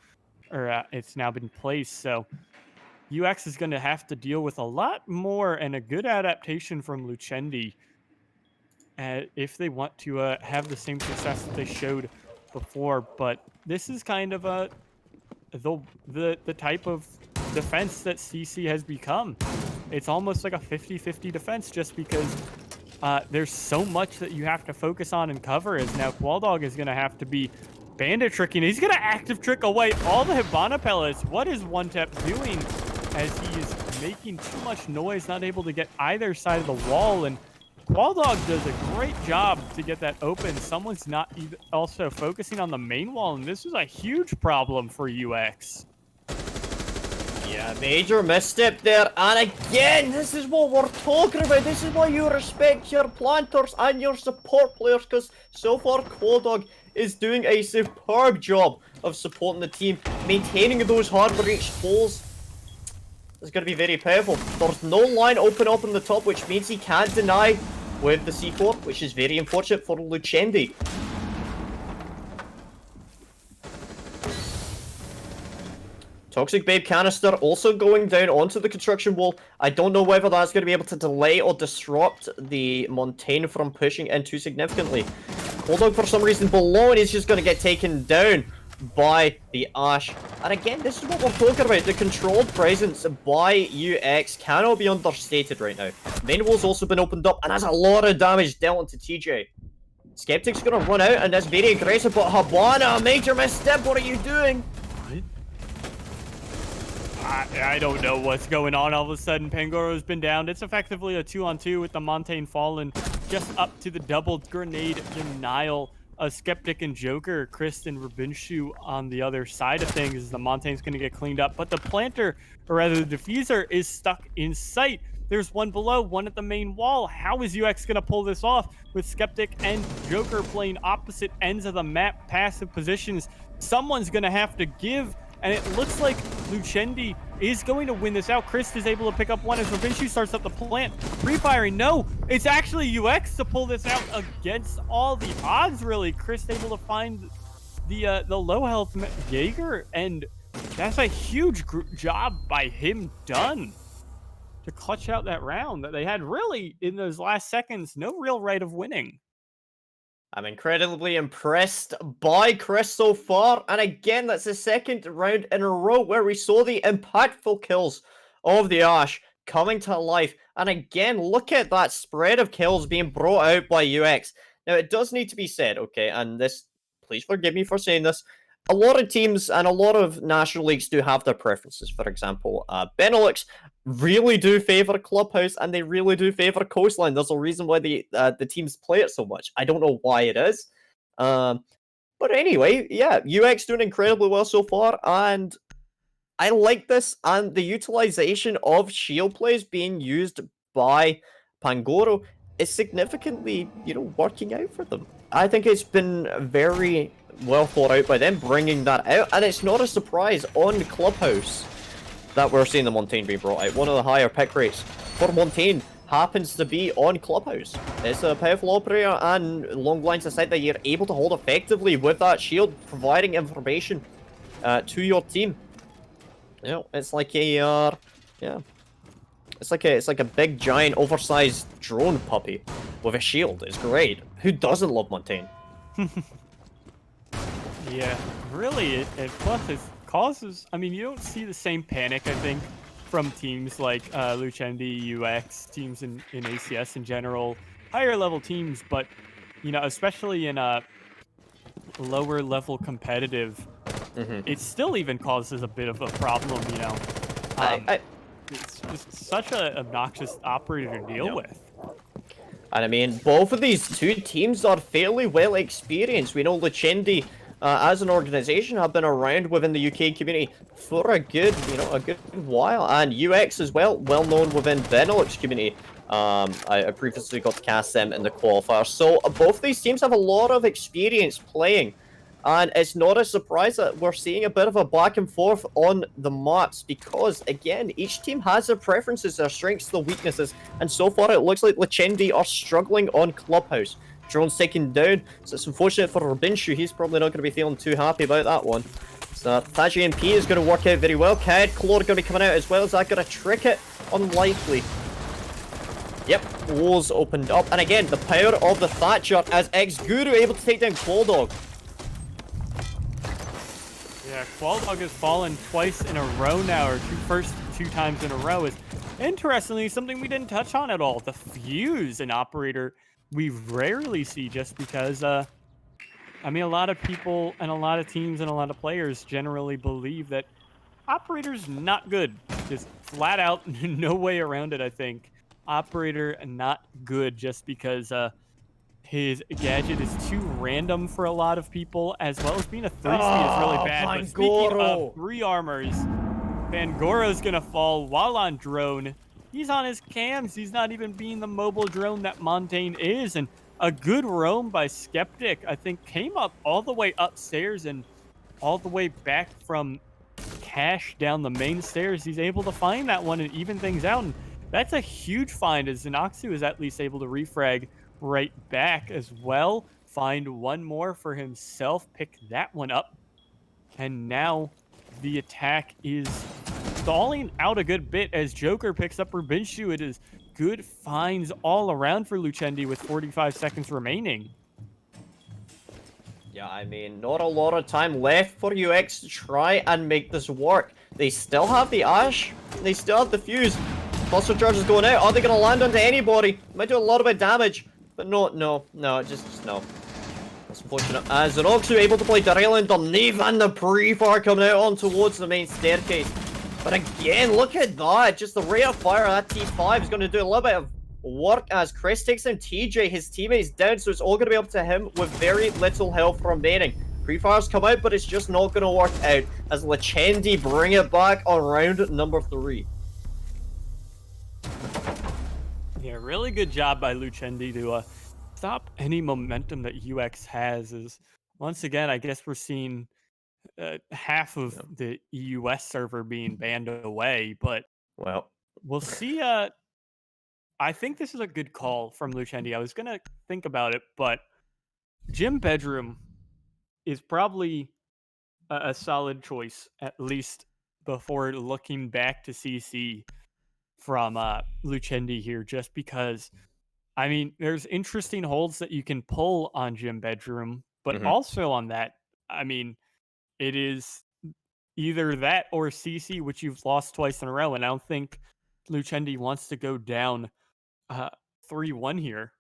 or it's now been placed. So UX is going to have to deal with a lot more, and a good adaptation from Lucendi if they want to have the same success that they showed before. But this is kind of the type of defense that CC has become. It's almost like a 50-50 defense, just because there's so much that you have to focus on and cover, as now Qualdog is going to have to be bandit tricking. He's going to active trick away all the Hibana pellets. What is One Tap doing, as he is making too much noise, not able to get either side of the wall? And Qualdog does a great job to get that open. Someone's not also focusing on the main wall, and this is a huge problem for UX. Yeah, major misstep there, and again, this is what we're talking about. This is why you respect your planters and your support players, because so far Qualdog is doing a superb job of supporting the team, maintaining those hard-reached balls. It's going to be very powerful. There's no line open up on the top, which means he can't deny with the C4, which is very unfortunate for Lucendi. Toxic Babe Canister also going down onto the construction wall. I don't know whether that's going to be able to delay or disrupt the Montaigne from pushing in too significantly. Qualdog for some reason below, and he's just going to get taken down by the Ash. And again, this is what we're talking about. The controlled presence by UX cannot be understated right now. Main wall's also been opened up, and that's a lot of damage dealt into TJ. Skeptic's going to run out, and that's very aggressive, but Habana, major misstep, what are you doing? I don't know what's going on. All of a sudden, Pangoro's been down. It's effectively a 2-on-2 with the Montaigne fallen just up to the double grenade denial. Skeptic and Joker, Chris and Rubinshu on the other side of things as the Montaigne's going to get cleaned up. But the planter, or rather the diffuser, is stuck in sight. There's one below, one at the main wall. How is UX going to pull this off with Skeptic and Joker playing opposite ends of the map, passive positions? Someone's going to have to give. And it looks like Lucendi is going to win this out. Chris is able to pick up one as Rubinshu starts up the plant. Pre-firing, no, it's actually UX to pull this out against all the odds, really. Chris able to find the low health Jaeger, and that's a huge job by him done to clutch out that round that they had really in those last seconds. No real right of winning. I'm incredibly impressed by Chris so far, and again, that's the second round in a row where we saw the impactful kills of the Ash coming to life. And again, look at that spread of kills being brought out by UX. Now, it does need to be said, okay, and this, please forgive me for saying this, a lot of teams and a lot of national leagues do have their preferences. For example, Benelux really do favor Clubhouse, and they really do favor Coastline. There's a reason why the teams play it so much. I don't know why it is. But anyway, yeah, UX doing incredibly well so far, and I like this, and the utilization of shield plays being used by Pangoro is significantly, working out for them. I think it's been very well thought out by them, bringing that out, and it's not a surprise on Clubhouse that we're seeing the Montaigne be brought out. One of the higher pick rates for Montaigne happens to be on Clubhouse. It's a powerful operator, and long lines aside that you're able to hold effectively with that shield, providing information to your team. It's like a it's like a big giant oversized drone puppy with a shield. It's great. Who doesn't love Montaigne? Yeah, really, it plus it causes, I mean, you don't see the same panic, I think, from teams like Lucendi, UX, teams in ACS in general, higher level teams, but, especially in a lower level competitive, it still even causes a bit of a problem, It's just such an obnoxious operator to deal with. And I mean, both of these two teams are fairly well experienced. We know Lucendi, as an organization, have been around within the UK community for a good while, and UX as well known within Benelux community. I previously got to cast them in the qualifier, so both these teams have a lot of experience playing, and it's not a surprise that we're seeing a bit of a back and forth on the maps, because again, each team has their preferences, their strengths, their weaknesses, and so far it looks like Lucendi are struggling on Clubhouse. Drone's taken down, so it's unfortunate for Rubinshu. He's probably not going to be feeling too happy about that one. So Thatchy MP is going to work out very well. Cad Claw going to be coming out as well. Is that going to trick it? Unlikely. Yep, walls opened up. And again, the power of the Thatcher as X-Guru able to take down Qualdog. Yeah, Qualdog has fallen twice in a row now, or first two times in a row. Is interestingly something we didn't touch on at all. The fuse an operator we rarely see, just because, I mean, a lot of people and a lot of teams and a lot of players generally believe that operator's not good. Just flat out, no way around it, I think. operator not good just because his gadget is too random for a lot of people, as well as being a 3-speed is really bad. But speaking of 3 armors, Fangoro's gonna fall while on drone. He's on his cams. He's not even being the mobile drone that Montaigne is. And a good roam by Skeptic, I think, came up all the way upstairs and all the way back from Cash down the main stairs. He's able to find that one and even things out. And that's a huge find, as Xenoxu is at least able to refrag right back as well. Find one more for himself, pick that one up. And now the attack is stalling out a good bit as Joker picks up Rubinshu. It is good finds all around for Lucendi with 45 seconds remaining. Yeah, I mean, not a lot of time left for UX to try and make this work. They still have the Ash, they still have the Fuse. Cluster charge is going out. Are they going to land onto anybody? Might do a lot of bit damage, but no, just no. That's unfortunate. As Xenoxu able to play derail underneath and the pre-fire coming out on towards the main staircase. But again, look at that. Just the rate of fire of that T5 is going to do a little bit of work as Chris takes down TJ. His teammate's down, so it's all going to be up to him with very little health remaining. Pre-fires come out, but it's just not going to work out as Lucendi bring it back on round number 3. Yeah, really good job by Lucendi to stop any momentum that UX has. Is once again, I guess we're seeing half of the EUS server being banned away, but well, we'll see. I think this is a good call from Lucendi. I was gonna think about it, but Gym Bedroom is probably a solid choice, at least before looking back to CC from Lucendi here, just because, I mean, there's interesting holds that you can pull on Gym Bedroom, but also on that, I mean, it is either that or CC, which you've lost twice in a row, and I don't think Lucendi wants to go down 3-1 here.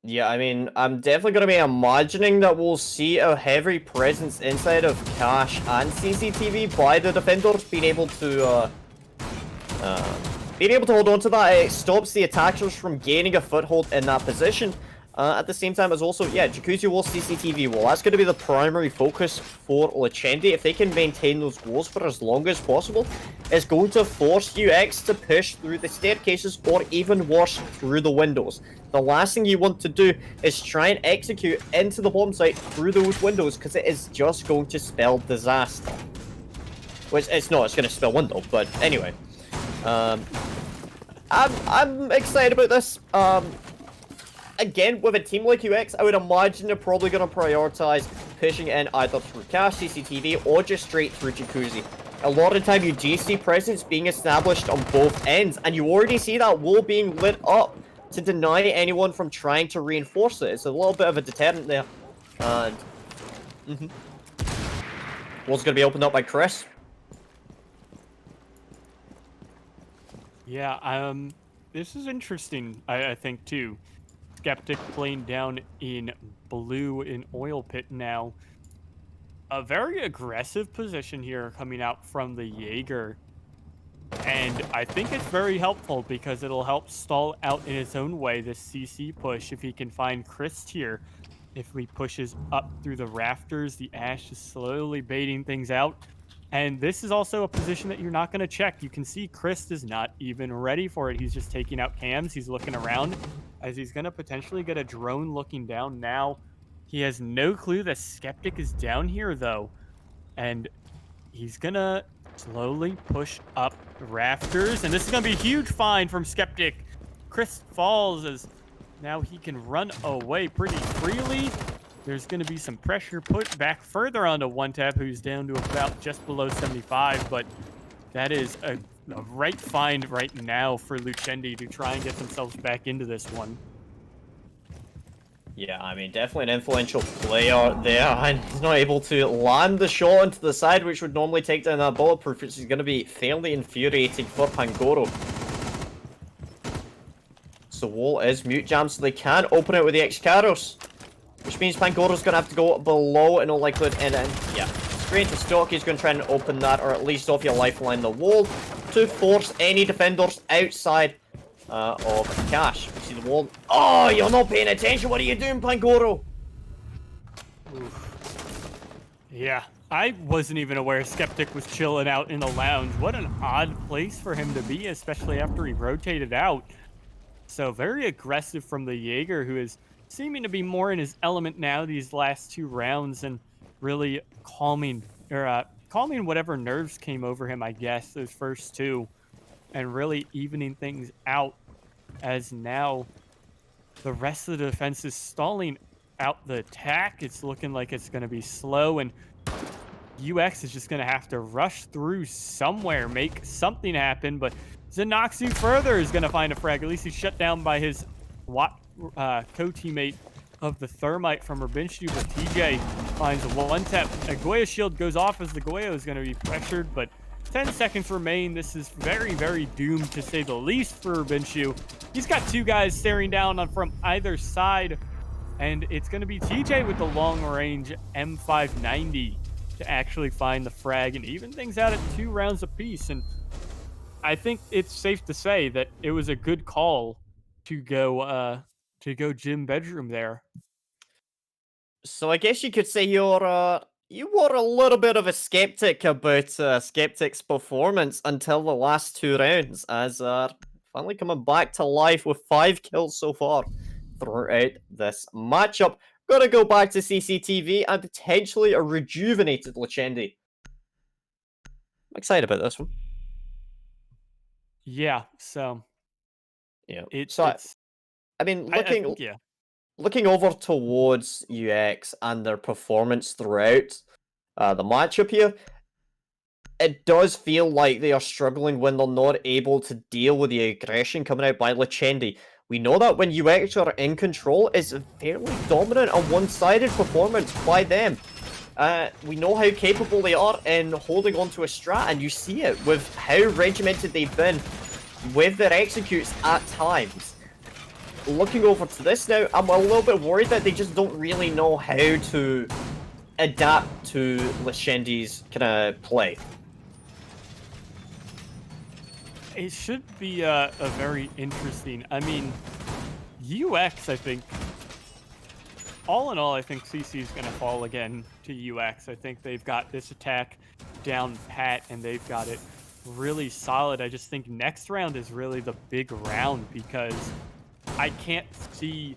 Yeah, I mean, I'm definitely going to be imagining that we'll see a heavy presence inside of Cash and CCTV by the defenders being able to hold on to that. It stops the attackers from gaining a foothold in that position. At the same time as also, yeah, Jacuzzi wall, CCTV wall. That's going to be the primary focus for Lucendi. If they can maintain those walls for as long as possible, it's going to force UX to push through the staircases or even worse, through the windows. The last thing you want to do is try and execute into the bomb site through those windows, because it is just going to spell disaster. Which it's not, it's going to spell window, but anyway. I'm excited about this. Again, with a team like UX, I would imagine they're probably going to prioritize pushing in either through Cash, CCTV, or just straight through Jacuzzi. A lot of the time, you do see presence being established on both ends, and you already see that wall being lit up to deny anyone from trying to reinforce it. It's a little bit of a deterrent there. And wall's going to be opened up by Chris. Yeah, this is interesting, I think, too. Skeptic playing down in blue in Oil Pit now. A very aggressive position here coming out from the Jaeger. And I think it's very helpful because it'll help stall out in its own way this CC push if he can find Chris here. If he pushes up through the rafters, the Ash is slowly baiting things out. And this is also a position that you're not going to check. You can see Chris is not even ready for it. He's just taking out cams. He's looking around as he's going to potentially get a drone looking down now. He has no clue that Skeptic is down here, though. And he's going to slowly push up the rafters. And this is going to be a huge find from Skeptic. Chris falls as now he can run away pretty freely. There's going to be some pressure put back further onto One Tap, who's down to about just below 75. But that is a right find right now for Lucendi to try and get themselves back into this one. Yeah, I mean, definitely an influential player there, and he's not able to land the shot into the side, which would normally take down that bulletproof, which is going to be fairly infuriating for Pangoro. So wall is mute jam, so they can open it with the X-Caros, which means Pangoro's going to have to go below in all likelihood, and then, yeah, straight to stock. He's going to try and open that, or at least off your lifeline, the wall, to force any defenders outside of cash. We see the wall. Oh, you're not paying attention. What are you doing, Pangoro? Yeah, I wasn't even aware Skeptic was chilling out in the lounge. What an odd place for him to be, especially after he rotated out. So very aggressive from the Jaeger, who is seeming to be more in his element now these last 2 rounds and really calming whatever nerves came over him, I guess, those first 2, and really evening things out as now the rest of the defense is stalling out the attack. It's looking like it's going to be slow, and UX is just going to have to rush through somewhere, make something happen, but Xenoxu further is going to find a frag. At least he's shut down by his co-teammate of the Thermite from Urbinshu, but TJ finds a one-tap. A Goya shield goes off as the Goya is going to be pressured, but 10 seconds remain. This is very, very doomed, to say the least, for Urbinshu. He's got 2 guys staring down on from either side, and it's going to be TJ with the long-range M590 to actually find the frag and even things out at 2 rounds apiece. And I think it's safe to say that it was a good call to go gym bedroom there. So I guess you could say you were a little bit of a skeptic about Skeptic's performance until the last 2 rounds, as finally coming back to life with 5 kills so far throughout this matchup. Gonna go back to CCTV and potentially a rejuvenated Lucendi. I'm excited about this one. Yeah, so Yeah, it's I mean, I think, yeah. looking over towards UX and their performance throughout the matchup here, it does feel like they are struggling when they're not able to deal with the aggression coming out by Lucendi. We know that when UX are in control, it's a fairly dominant and one-sided performance by them. We know how capable they are in holding on to a strat, and you see it with how regimented they've been with their executes at times. Looking over to this now, I'm a little bit worried that they just don't really know how to adapt to Lucendi's kind of play. It should be a very interesting. I mean, UX, I think, all in all, I think CC is going to fall again to UX. I think they've got this attack down pat, and they've got it really solid. I just think next round is really the big round, because I can't see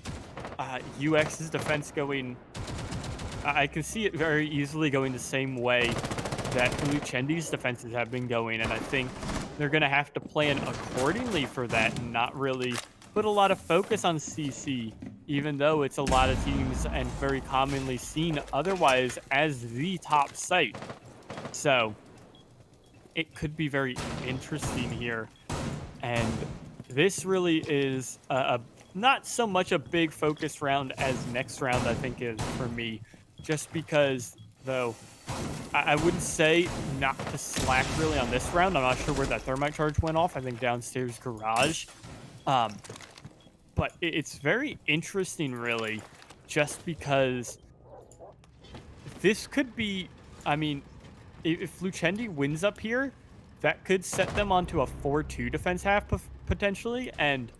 UX's defense going. I can see it very easily going the same way that Lucendi's defenses have been going, and I think they're going to have to plan accordingly for that and not really put a lot of focus on CC, even though it's a lot of teams and very commonly seen otherwise as the top site. So it could be very interesting here. And this really is not so much a big focus round as next round, I think, is for me. Just because, though, I wouldn't say not to slack really on this round. I'm not sure where that thermite charge went off. I think downstairs garage. But it's very interesting, really, just because this could be, I mean, if Lucendi wins up here, that could set them onto a 4-2 defense half potentially, and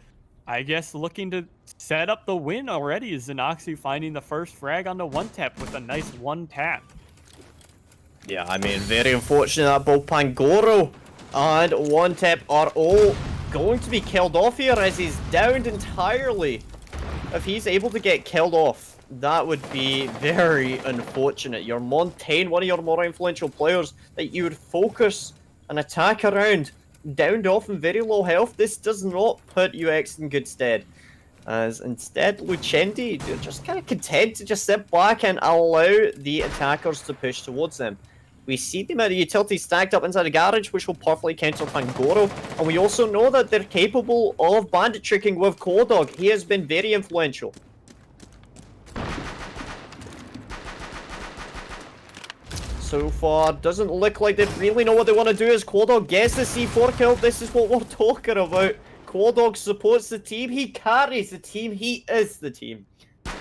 I guess looking to set up the win already is Xenoxu finding the first frag on the one-tap with a nice one-tap. Yeah, I mean, very unfortunate that both Pangoro and one-tap are all going to be killed off here as he's downed entirely. If he's able to get killed off, that would be very unfortunate. Your Montaigne, one of your more influential players that you would focus an attack around, downed off in very low health. This does not put UX in good stead, as instead Lucendi, they're just kind of content to just sit back and allow the attackers to push towards them. We see the amount of utility stacked up inside the garage, which will perfectly counter Pangoro, and we also know that they're capable of bandit tricking with Kodog. He has been very influential. So far, doesn't look like they really know what they want to do as Kodog gets the C4 kill. This is what we're talking about. Kodog supports the team. He carries the team. He is the team.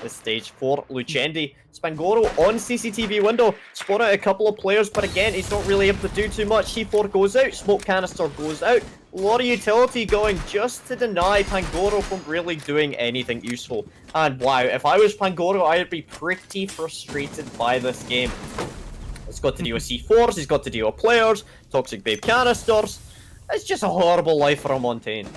this stage for Lucendi. Spangoro on CCTV window, spot out a couple of players, but again, he's not really able to do too much. C4 goes out, smoke canister goes out. A lot of utility going just to deny Pangoro from really doing anything useful. And wow, if I was Pangoro, I'd be pretty frustrated by this game. He's got to deal with C4s, he's got to deal with players, toxic babe canisters. It's just a horrible life for a Montaigne.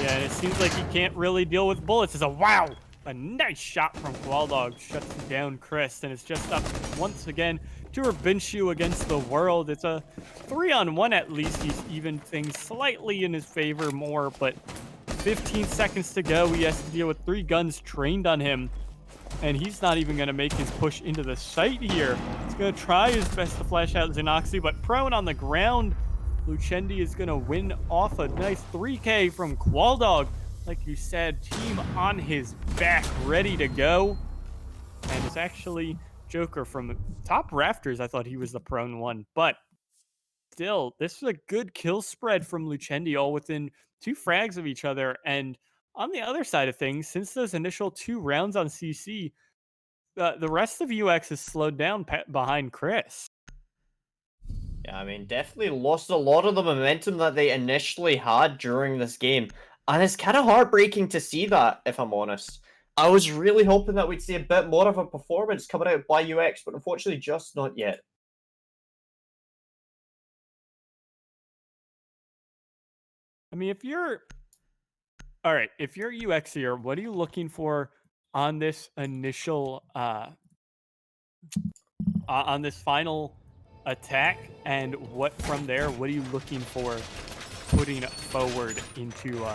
Yeah, and it seems like he can't really deal with bullets. It's a wow! A nice shot from Qualdog shuts down Chris, and it's just up once again to Urbinshu against the world. It's a 3-on-1 at least. He's evened things slightly in his favor more, but 15 seconds to go. He has to deal with 3 guns trained on him, and he's not even going to make his push into the site here. He's going to try his best to flash out Xenoxy, but prone on the ground. Lucendi is going to win off a nice 3K from Qualdog. Like you said, team on his back, ready to go. And it's actually Joker from top rafters. I thought he was the prone one, but still, this is a good kill spread from Lucendi, all within 2 frags of each other. And on the other side of things, since those initial 2 rounds on CC, the rest of UX has slowed down behind Chris. Yeah, I mean, definitely lost a lot of the momentum that they initially had during this game. And it's kind of heartbreaking to see that, if I'm honest. I was really hoping that we'd see a bit more of a performance coming out by UX, but unfortunately just not yet. I mean, if you're UX here, what are you looking for on this initial on this final attack, and what from there, what are you looking for putting forward into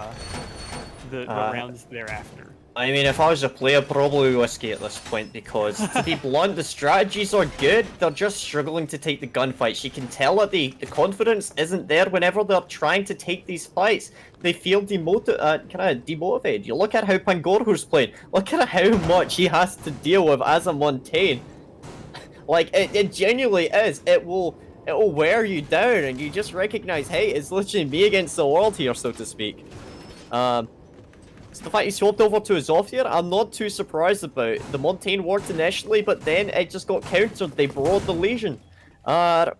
the rounds thereafter? I mean, if I was a player, probably Whiskey at this point, because to be blunt, the strategies are good, they're just struggling to take the gunfights. You can tell that the confidence isn't there whenever they're trying to take these fights. They feel demotivated. You look at how Pangoro's playing, look at how much he has to deal with as a Montaigne. Like, it genuinely is. It will wear you down, and you just recognize, hey, it's literally me against the world here, so to speak. So the fact he swapped over to his off here, I'm not too surprised about. The Montaigne worked initially, but then it just got countered. They brought the Legion. That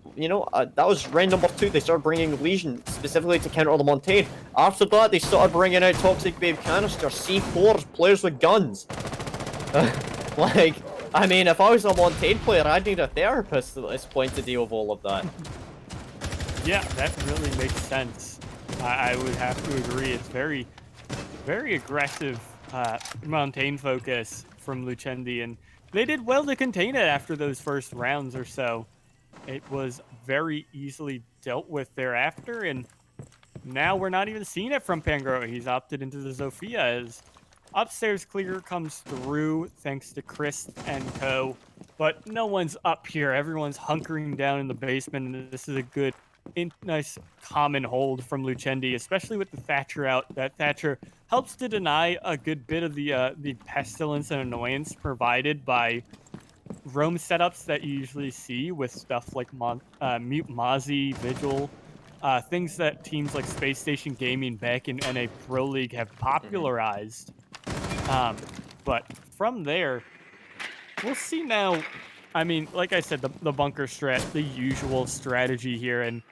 was round number 2. They started bringing Legion specifically to counter the Montaigne. After that, they started bringing out Toxic Babe Canister, C4s, players with guns. Like, I mean, if I was a Montaigne player, I'd need a therapist at this point to deal with all of that. Yeah, that really makes sense. I would have to agree. It's very aggressive Montaigne focus from Lucendi, and they did well to contain it after those first rounds or so. It was very easily dealt with thereafter, and now we're not even seeing it from Pangoro. He's opted into the Zofia as upstairs clear comes through thanks to Chris and co, but no one's up here. Everyone's hunkering down in the basement, and this is a good, nice common hold from Lucendi, especially with the Thatcher out. That Thatcher helps to deny a good bit of the pestilence and annoyance provided by roam setups that you usually see with stuff like Mute Mozzie, Vigil, things that teams like Space Station Gaming back in NA Pro League have popularized. But from there, we'll see now. I mean, like I said, the bunker strat, the usual strategy here. And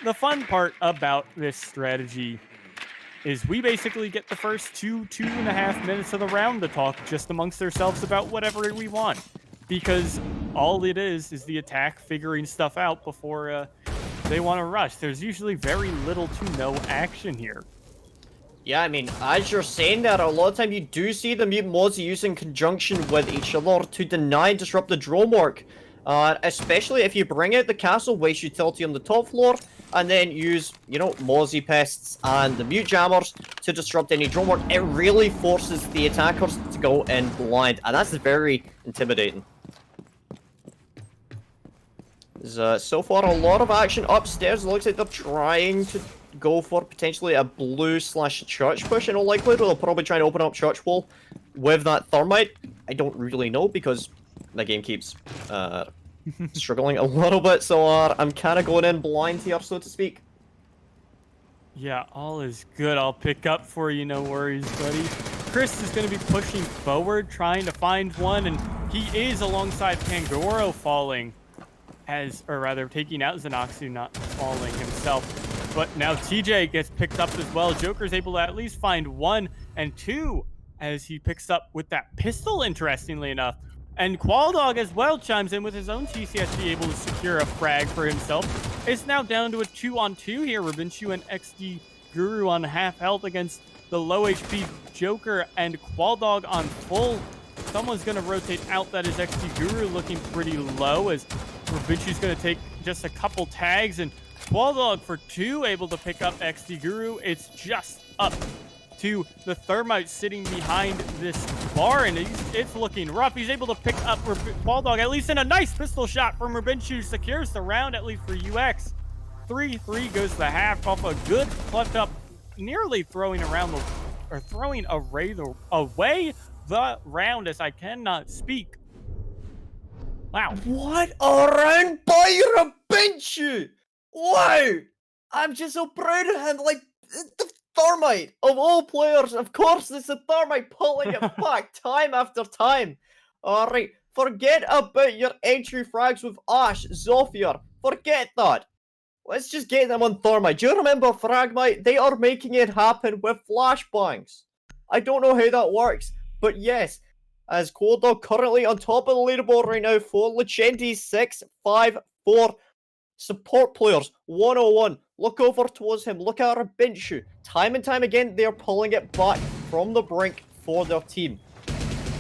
the fun part about this strategy is we basically get the first 2.5 minutes of the round to talk just amongst ourselves about whatever we want. Because all it is the attack figuring stuff out before they want to rush. There's usually very little to no action here. Yeah, I mean, as you're saying that, a lot of time you do see the Mute Mozzie used in conjunction with each other to deny and disrupt the drone work. Especially if you bring out the castle, waste utility on the top floor, and then use, Mozzie Pests and the Mute Jammers to disrupt any drone work. It really forces the attackers to go in blind, and that's very intimidating. There's, so far, a lot of action upstairs. It looks like they're trying to go for potentially a blue/church push. In all likelihood, they'll probably try and open up church wall with that thermite. I don't really know because the game keeps struggling a little bit, so I'm kind of going in blind here, so to speak. Yeah, all is good. I'll pick up for you, no worries, buddy. Chris is going to be pushing forward, trying to find one, and he is alongside Pangoro falling, or rather taking out Xenoxu, not falling himself. But now TJ gets picked up as well. Joker's able to at least find 1 and 2 as he picks up with that pistol, interestingly enough. And Qualdog as well chimes in with his own TCSG, able to secure a frag for himself. It's now down to a 2-on-2 here. Ravinchu and XD Guru on half health against the low HP Joker and Qualdog on full. Someone's going to rotate out. That is XD Guru looking pretty low as Ravinchu's going to take just a couple tags, and Qualdog for 2 able to pick up XD Guru. It's just up to the Thermite sitting behind this bar, and it's looking rough. He's able to pick up Qualdog, at least in a nice pistol shot from Ravinchu, secures the round, at least for UX. 3-3 goes the half off a good clutch up, nearly throwing away the round as I cannot speak. Wow. What a round by Ravinchu! Wow! I'm just so proud of him. Like, the Thermite, of all players, of course, it's the Thermite pulling it back time after time. Alright, forget about your entry frags with Ash, Zofia. Forget that. Let's just get them on Thermite. Do you remember Fragmite? They are making it happen with flashbangs. I don't know how that works, but yes, as Qualdog currently on top of the leaderboard right now for Lucendi 6-5-4. Support players 101. Look over towards him. Look at Ravinchu. Time and time again, they are pulling it back from the brink for their team.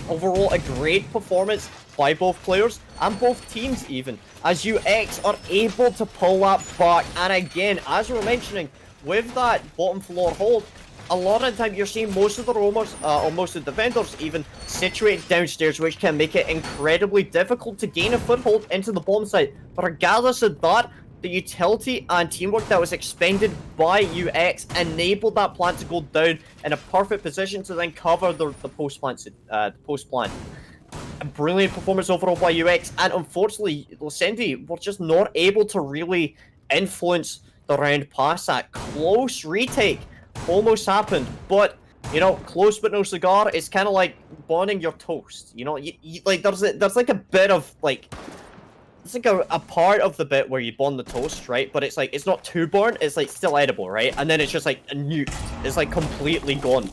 Overall, a great performance by both players and both teams even, as UX are able to pull that back. And again, as we were mentioning, with that bottom floor hold, a lot of the time you're seeing most of the roamers, or most of the vendors even, situated downstairs, which can make it incredibly difficult to gain a foothold into the bomb site. But regardless of that, the utility and teamwork that was expended by UX enabled that plant to go down in a perfect position to then cover the post plant. A brilliant performance overall by UX, and unfortunately, Lucendi were just not able to really influence the round past that. Close retake almost happened, but you know, close but no cigar. It's kind of like burning your toast. You know, like there's like a bit of like. It's like a part of the bit where you burn the toast, right? But it's like, it's not too burnt, it's like still edible, right? And then it's just like a nuked. It's like completely gone.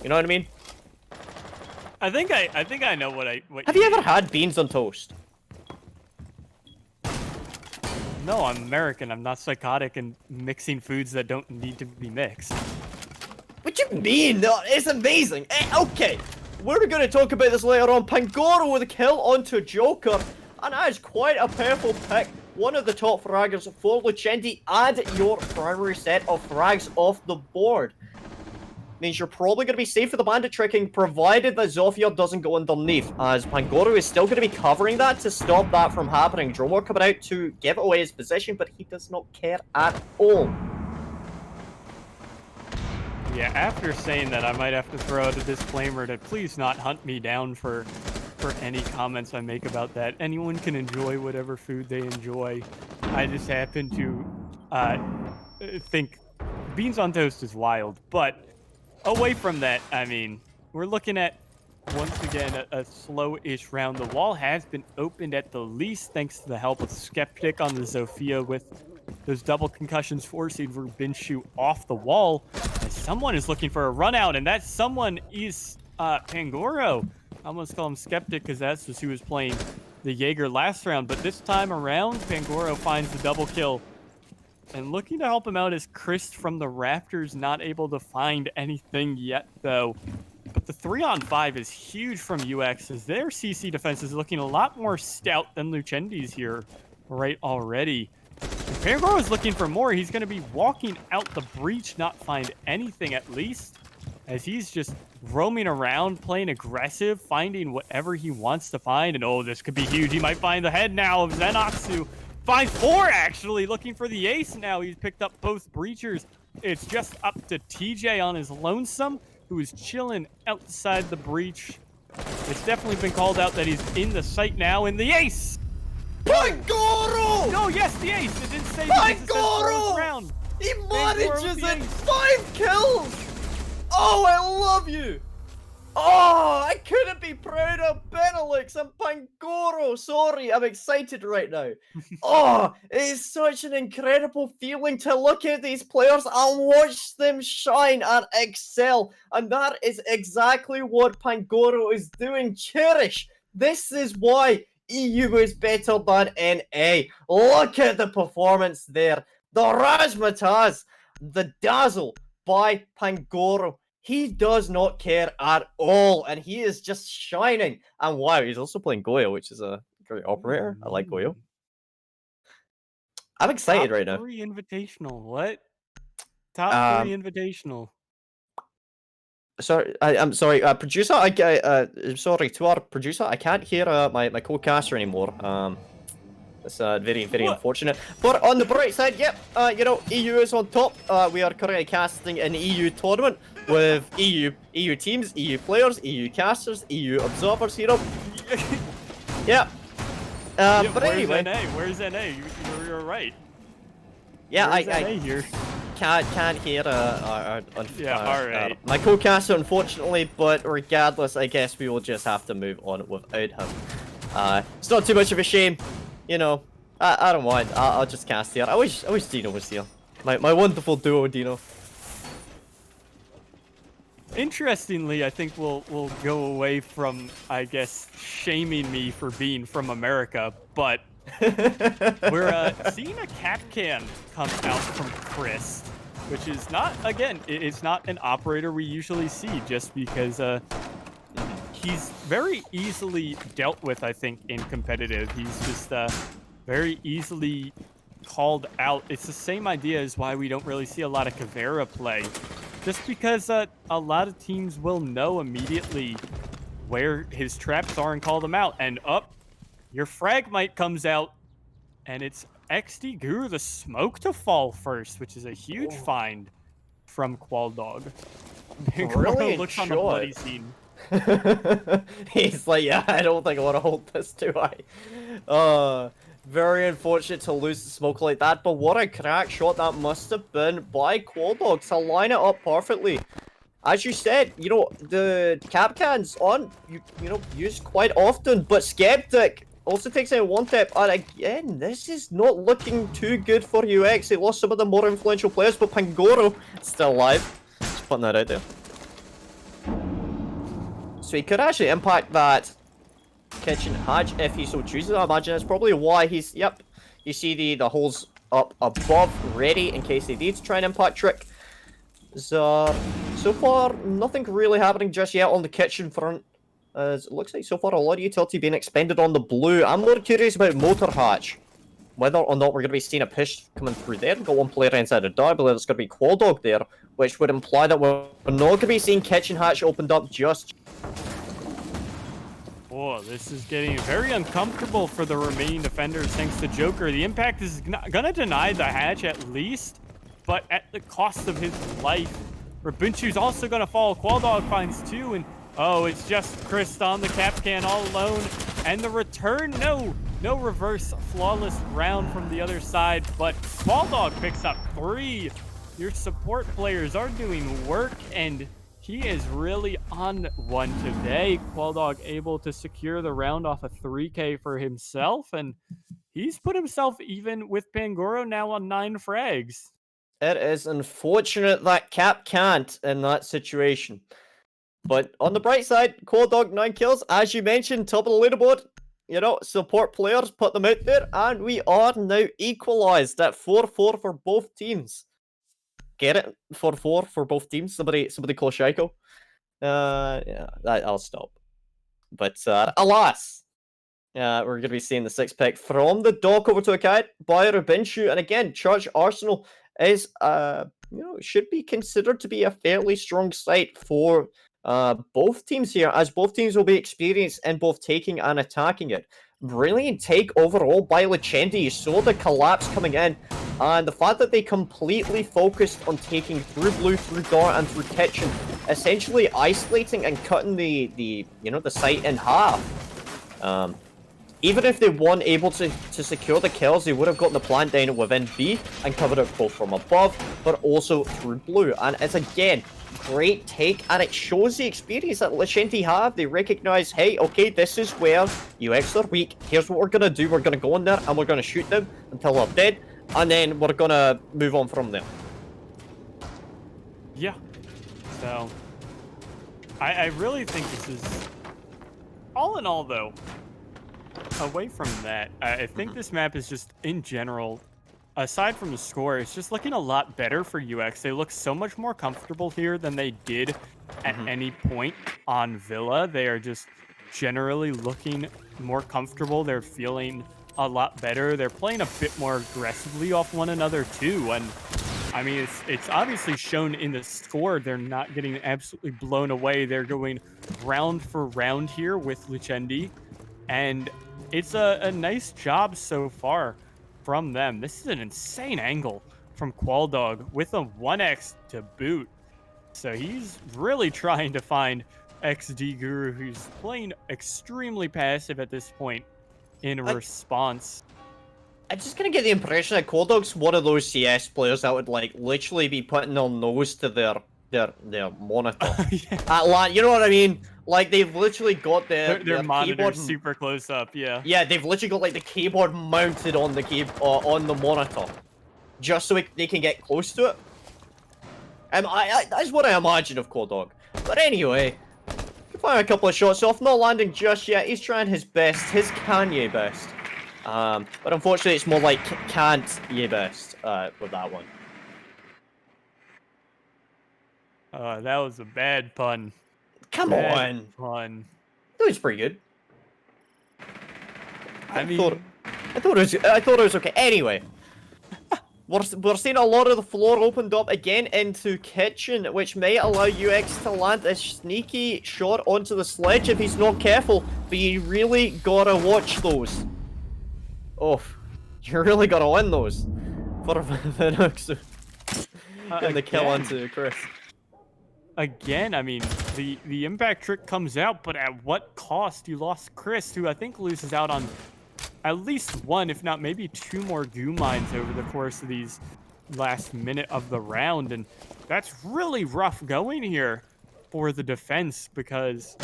You know what I mean? I think I know what Have you ever had beans on toast? No, I'm American. I'm not psychotic and mixing foods that don't need to be mixed. What you mean? No, it's amazing. Okay, we're going to talk about this later on. Pangoro with a kill onto Joker. And that is quite a powerful pick. One of the top fraggers for Lucendi. Add your primary set of frags off the board. Means you're probably going to be safe for the bandit tricking, provided that Zofia doesn't go underneath, as Pangoro is still going to be covering that to stop that from happening. Dromore coming out to give away his position, but he does not care at all. Yeah, after saying that, I might have to throw out a disclaimer to please not hunt me down for any comments I make about that. Anyone can enjoy whatever food they enjoy. I just happen to think beans on toast is wild. But away from that, I mean, we're looking at, once again, a slow-ish round. The wall has been opened at the least, thanks to the help of Skeptic on the Zofia with those double concussions forcing Ravinchu off the wall. As someone is looking for a run out, and that someone is Pangoro. I almost call him Skeptic because that's just who was playing the Jaeger last round. But this time around, Pangoro finds the double kill. And looking to help him out is Chris from the Raptors, not able to find anything yet, though. But the 3-on-5 is huge from UX, as their CC defense is looking a lot more stout than Lucendi's here right already. Pangoro is looking for more. He's going to be walking out the breach, not find anything at least, as he's just roaming around, playing aggressive, finding whatever he wants to find. And oh, this could be huge. He might find the head now of Xenoxu. 5-4 actually, looking for the ace now. He's picked up both breachers. It's just up to TJ on his lonesome, who is chilling outside the breach. It's definitely been called out that he's in the site now, and the ace! Pangoro! No, yes, the ace! It didn't say Pangoro! round. He manages it! 5 kills! Oh, I love you! Oh, I couldn't be prouder of Benelux and Pangoro. Sorry, I'm excited right now. Oh, it is such an incredible feeling to look at these players and watch them shine and excel. And that is exactly what Pangoro is doing. Cherish. This is why EU is better than NA. Look at the performance there. The razzmatazz, the dazzle by Pangoro. He does not care at all, and he is just shining. And wow, he's also playing Goyo, which is a great operator. I like Goyo. I'm excited right now. Top 3 invitational. What? Top 3 invitational. Sorry, I'm sorry, producer. I'm sorry to our producer. I can't hear my co-caster anymore. It's very unfortunate. But on the bright side, yep, you know, EU is on top. We are currently casting an EU tournament with EU teams, EU players, EU casters, EU observers. You know, yeah. But anyway, Where's NA? You're right. Yeah, I here. Can't hear alright. my co-caster, unfortunately. But regardless, I guess we will just have to move on without him. It's not too much of a shame. You know, I don't mind. I'll just cast here. I wish Dino was here. My wonderful duo, Dino. Interestingly, I think we'll go away from, I guess, shaming me for being from America, but we're seeing a cap can come out from Chris, which is not, again, it's not an operator we usually see, just because he's very easily dealt with, I think, in competitive. He's just very easily called out. It's the same idea as why we don't really see a lot of Caveira play. Just because a lot of teams will know immediately where his traps are and call them out. And your Fragmite comes out, and it's XD Guru the smoke to fall first, which is a huge find from Qualdog. Brilliant looks shot. On the bloody scene. He's like, yeah, I don't think I want to hold this too high. Very unfortunate to lose the smoke like that, but what a crack shot that must have been by Qualdog to line it up perfectly. As you said, you know, the cap cans on, you know, used quite often, but Skeptic also takes out one tap, and again, this is not looking too good for UX. They lost some of the more influential players, but Pangoro still alive. Just putting that out there. So he could actually impact that kitchen hatch if he so chooses. I imagine that's probably why he's, yep, you see the holes up above ready in case they need to try and impact trick. So far nothing really happening just yet on the kitchen front, as it looks like so far a lot of utility being expended on the blue. I'm more curious about motor hatch, whether or not we're going to be seeing a push coming through there. We've got one player inside the door. I believe it's going to be Qualdog there, which would imply that we're not going to be seeing kitchen hatch opened up just. Oh, this is getting very uncomfortable for the remaining defenders thanks to Joker. The impact is gonna deny the hatch at least, but at the cost of his life. Rabunchu's also gonna fall. Qualdog finds two, and oh, it's just Chris on the cap can all alone. And the return, no reverse flawless round from the other side, but Qualdog picks up 3. Your support players are doing work, and he is really on one today. Qualdog able to secure the round off a 3K for himself, and he's put himself even with Pangoro now on 9 frags. It is unfortunate that Cap can't in that situation. But on the bright side, Qualdog 9 kills, as you mentioned, top of the leaderboard. You know, support players, put them out there, and we are now equalized at 4-4 for both teams. Get it? 4-4 for both teams. Somebody call Shaiko. Yeah, I'll stop. But alas, we're going to be seeing the 6-pick from the dock over to a kite by Rubinshu. And again, Church Arsenal is, you know, should be considered to be a fairly strong site for both teams here, as both teams will be experienced in both taking and attacking it. Brilliant take overall by Lucendi. You saw the collapse coming in, and the fact that they completely focused on taking through blue, through dark, and through kitchen, essentially isolating and cutting the site in half. Even if they weren't able to secure the kills, they would have gotten the plant down within B and covered it both from above, but also through blue. And it's again great take, and it shows the experience that Lucendi have. They recognize, hey, okay, this is where UX are weak. Here's what we're gonna do. We're gonna go in there and we're gonna shoot them until they're dead, and then we're gonna move on from there. Yeah. So, I really think this is, all in all, though, away from that, I think this map is just, in general, aside from the score, it's just looking a lot better for UX. They look so much more comfortable here than they did at any point on Villa. They are just generally looking more comfortable. They're feeling a lot better. They're playing a bit more aggressively off one another, too. And I mean, it's obviously shown in the score. They're not getting absolutely blown away. They're going round for round here with Lucendi. And it's a nice job so far from them. This is an insane angle from Qualdog with a 1x to boot. So he's really trying to find XD Guru, who's playing extremely passive at this point in response. I just kind of get the impression that Qualdog's one of those CS players that would like literally be putting their nose to their monitor. Yeah. You know what I mean? Like they've literally got their monitor keyboard super close up. Yeah. Yeah, they've literally got like the keyboard mounted on the on the monitor, just so they can get close to it. That's what I imagine of Qualdog. But anyway, fire a couple of shots off, not landing just yet. He's trying his best, his Kanye best. But unfortunately, it's more like can't ye best with that one. That was a bad pun. Come bad on. Pun. That was pretty good. I thought it was okay. Anyway, we're seeing a lot of the floor opened up again into kitchen, which may allow UX to land a sneaky shot onto the sledge if he's not careful. But you really gotta watch those. Oh, you really gotta win those for Vinox getting the kill onto Chris. Again, I mean, the impact trick comes out, but at what cost? You lost Chris, who I think loses out on at least one, if not maybe two more goo mines over the course of these last minute of the round, and that's really rough going here for the defense because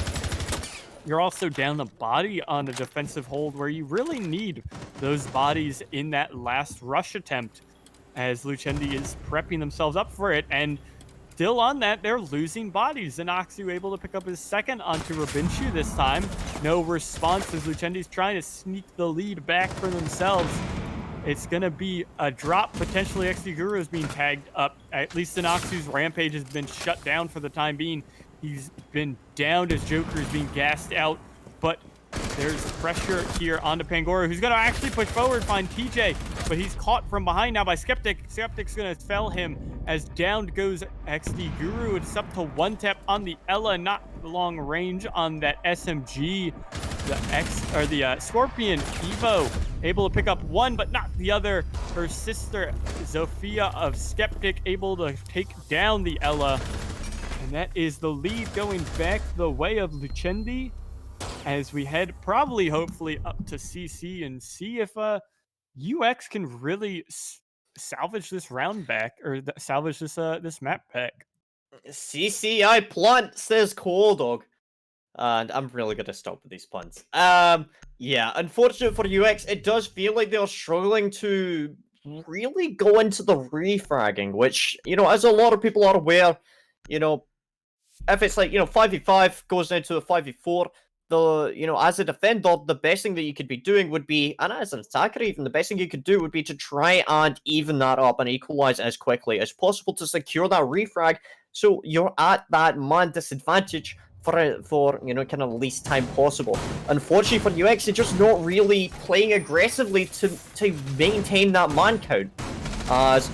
you're also down the body on a defensive hold where you really need those bodies in that last rush attempt as Lucendi is prepping themselves up for it. And still on that, they're losing bodies. Zenoxu able to pick up his second onto Rabinchu this time. No response as Lucendi's trying to sneak the lead back for themselves. It's going to be a drop. Potentially XD Guru is being tagged up. At least Zenoxu's rampage has been shut down for the time being. He's been downed as Joker is being gassed out, but there's pressure here onto Pangoro, who's going to actually push forward, find TJ, but he's caught from behind now by Skeptic. Skeptic's going to fell him as downed goes XD Guru. It's up to one tap on the Ella, not long range on that SMG. The Scorpion Evo able to pick up one, but not the other. Her sister Zofia of Skeptic able to take down the Ella. And that is the lead going back the way of Lucendi as we head probably, hopefully, up to CC and see if UX can really salvage this round back, or salvage this map back. CCI plant, says Qualdog. And I'm really gonna stop with these puns. Yeah, unfortunate for UX, it does feel like they're struggling to really go into the refragging, which, you know, as a lot of people are aware, you know, if it's like, you know, 5v5 goes down to a 5v4, you know, as a defender, the best thing that you could be doing would be, and as an attacker even, the best thing you could do would be to try and even that up and equalize as quickly as possible to secure that refrag, so you're at that man disadvantage for you know, kind of least time possible. Unfortunately for UX, they're just not really playing aggressively to maintain that man count.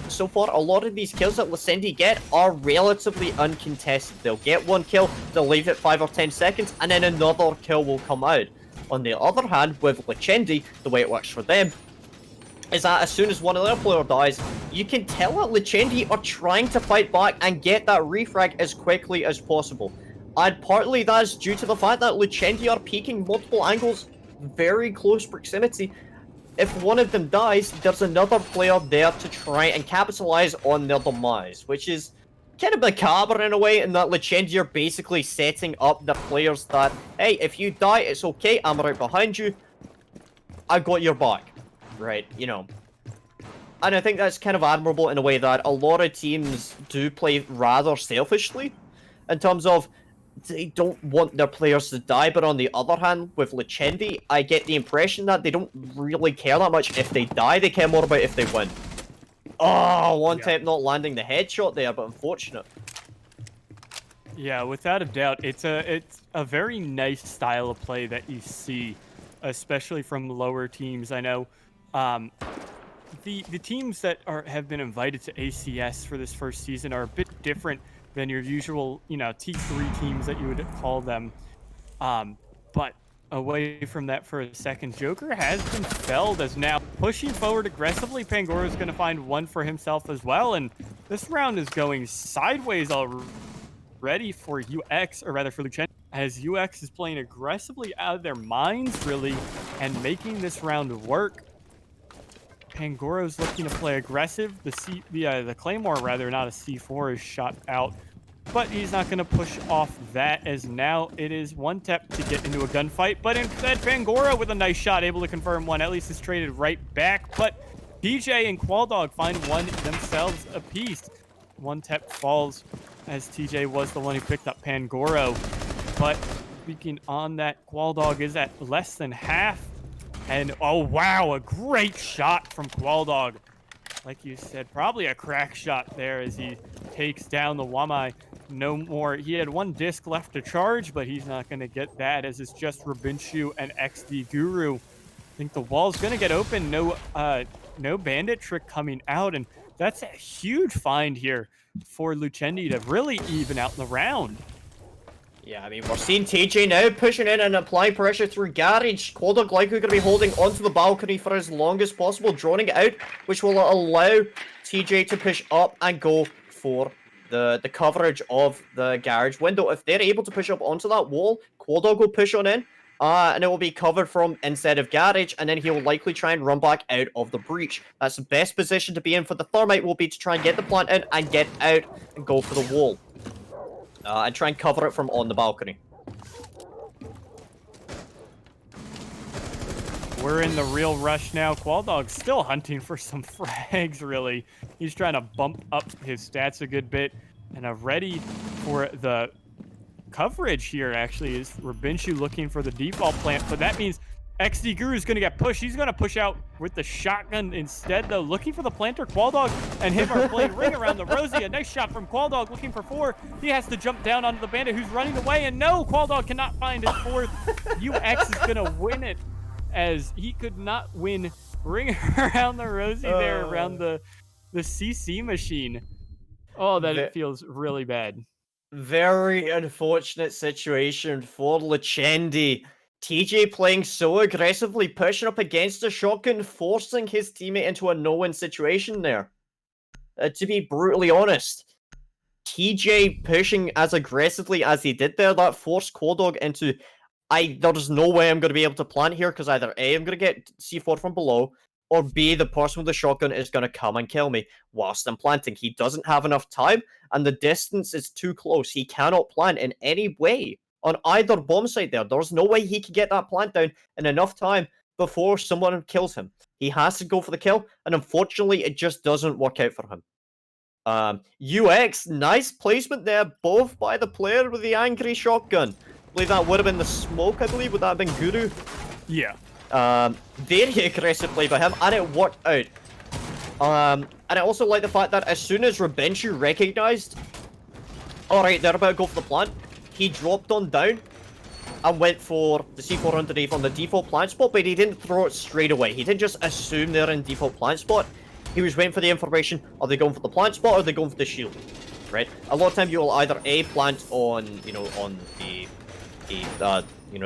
So far, a lot of these kills that Lucendi get are relatively uncontested. They'll get one kill, they'll leave it 5 or 10 seconds, and then another kill will come out. On the other hand, with Lucendi, the way it works for them is that as soon as one of their player dies, you can tell that Lucendi are trying to fight back and get that refrag as quickly as possible. And partly that is due to the fact that Lucendi are peeking multiple angles, very close proximity. If one of them dies, there's another player there to try and capitalize on their demise, which is kind of macabre in a way, in that Lucendi are basically setting up the players that, hey, if you die, it's okay, I'm right behind you, I got your back, right, you know. And I think that's kind of admirable in a way that a lot of teams do play rather selfishly, in terms of, they don't want their players to die, but on the other hand, with Lucendi, I get the impression that they don't really care that much if they die, they care more about if they win. Oh, one tap not landing the headshot there, but unfortunate. Yeah, without a doubt, it's a very nice style of play that you see, especially from lower teams. I know, the teams that have been invited to ACS for this first season are a bit different than your usual, you know, T3 teams that you would call them. But away from that for a second, Joker has been felled as now pushing forward aggressively. Pangoro is going to find one for himself as well, and this round is going sideways already for UX, or rather for Lucendi, as UX is playing aggressively out of their minds, really, and making this round work. Pangoro's looking to play aggressive. The Claymore, rather, not a C4, is shot out. But he's not going to push off that, as now it is one tap to get into a gunfight. But instead, Pangoro with a nice shot, able to confirm one. At least it's traded right back. But TJ and Qualdog find one themselves apiece. One tap falls, as TJ was the one who picked up Pangoro. But speaking on that, Qualdog is at less than half. And, oh, wow, a great shot from Qualdog. Like you said, probably a crack shot there as he takes down the Wamai. No more. He had one disc left to charge, but he's not going to get that, as it's just Rubinshu and XD Guru. I think the wall's going to get open. No bandit trick coming out, and that's a huge find here for Lucendi to really even out the round. Yeah, I mean, we're seeing TJ now pushing in and applying pressure through Garage. Qualdog likely going to be holding onto the balcony for as long as possible, droning it out, which will allow TJ to push up and go for the coverage of the Garage window. If they're able to push up onto that wall, Qualdog will push on in, and it will be covered from inside of Garage, and then he will likely try and run back out of the breach. That's the best position to be in for the Thermite, will be to try and get the plant in and get out and go for the wall. And try and cover it from on the balcony. We're in the real rush now. Qualdog's still hunting for some frags, really. He's trying to bump up his stats a good bit. And ready for the coverage here, actually, is Rubinshu looking for the default plant. But that means XD Guru is going to get pushed. He's going to push out with the shotgun instead, though. Looking for the planter. Qualdog and him are playing ring around the Rosie. A nice shot from Qualdog, looking for 4. He has to jump down onto the bandit who's running away. And no, Qualdog cannot find his 4th. UX is going to win it, as he could not win ring around the Rosie there, around the CC machine. Oh, it feels really bad. Very unfortunate situation for Lucendi. TJ playing so aggressively, pushing up against the shotgun, forcing his teammate into a no-win situation there. To be brutally honest, TJ pushing as aggressively as he did there, that forced Qualdog into, there's no way I'm going to be able to plant here, because either A, I'm going to get C4 from below, or B, the person with the shotgun is going to come and kill me whilst I'm planting. He doesn't have enough time, and the distance is too close. He cannot plant in any way on either bomb site there. There's no way he can get that plant down in enough time before someone kills him. He has to go for the kill, and unfortunately, it just doesn't work out for him. UX, nice placement there, both by the player with the angry shotgun. I believe that would have been the smoke, I believe. Would that have been Guru? Yeah. Very aggressive play by him, and it worked out. And I also like the fact that as soon as Rubinshu recognized, alright, they're about to go for the plant, he dropped on down and went for the C4 underneath on the default plant spot, but he didn't throw it straight away. He didn't just assume they're in default plant spot. He was waiting for the information. Are they going for the plant spot, or are they going for the shield? Right? A lot of time you will either A, plant on, on the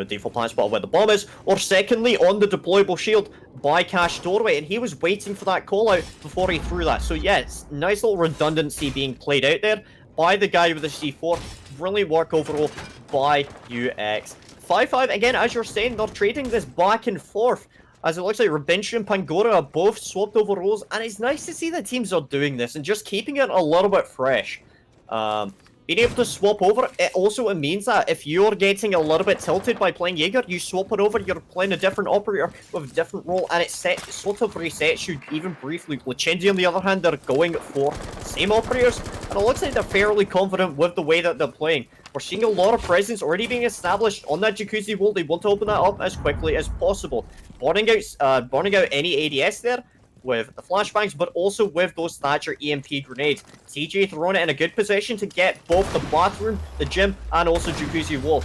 default plant spot where the bomb is, or secondly, on the deployable shield by Cash doorway, and he was waiting for that call out before he threw that. So yes, nice little redundancy being played out there by the guy with the C4. Brilliant work overall by UX. 5-5, again, as you're saying, they're trading this back and forth, as it looks like Rubinshu and Pangoro are both swapped over roles, and it's nice to see that teams are doing this and just keeping it a little bit fresh. Being able to swap over, it means that if you're getting a little bit tilted by playing Jaeger, you swap it over, you're playing a different operator with a different role, and it sort of resets you even briefly. Lucendi, on the other hand, they're going for same operators, and it looks like they're fairly confident with the way that they're playing. We're seeing a lot of presence already being established on that Jacuzzi wall. They want to open that up as quickly as possible. Burning out any ADS there with the flashbangs, but also with those Thatcher EMP grenades. TJ throwing it in a good position to get both the bathroom, the gym, and also Jacuzzi wall.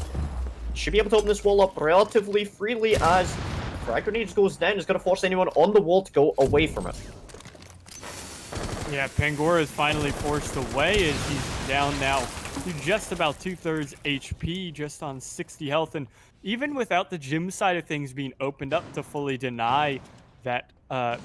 Should be able to open this wall up relatively freely as frag grenades goes down. It's going to force anyone on the wall to go away from it. Yeah, Pangora is finally forced away as he's down now to just about 2/3 HP, just on 60 health. And even without the gym side of things being opened up to fully deny that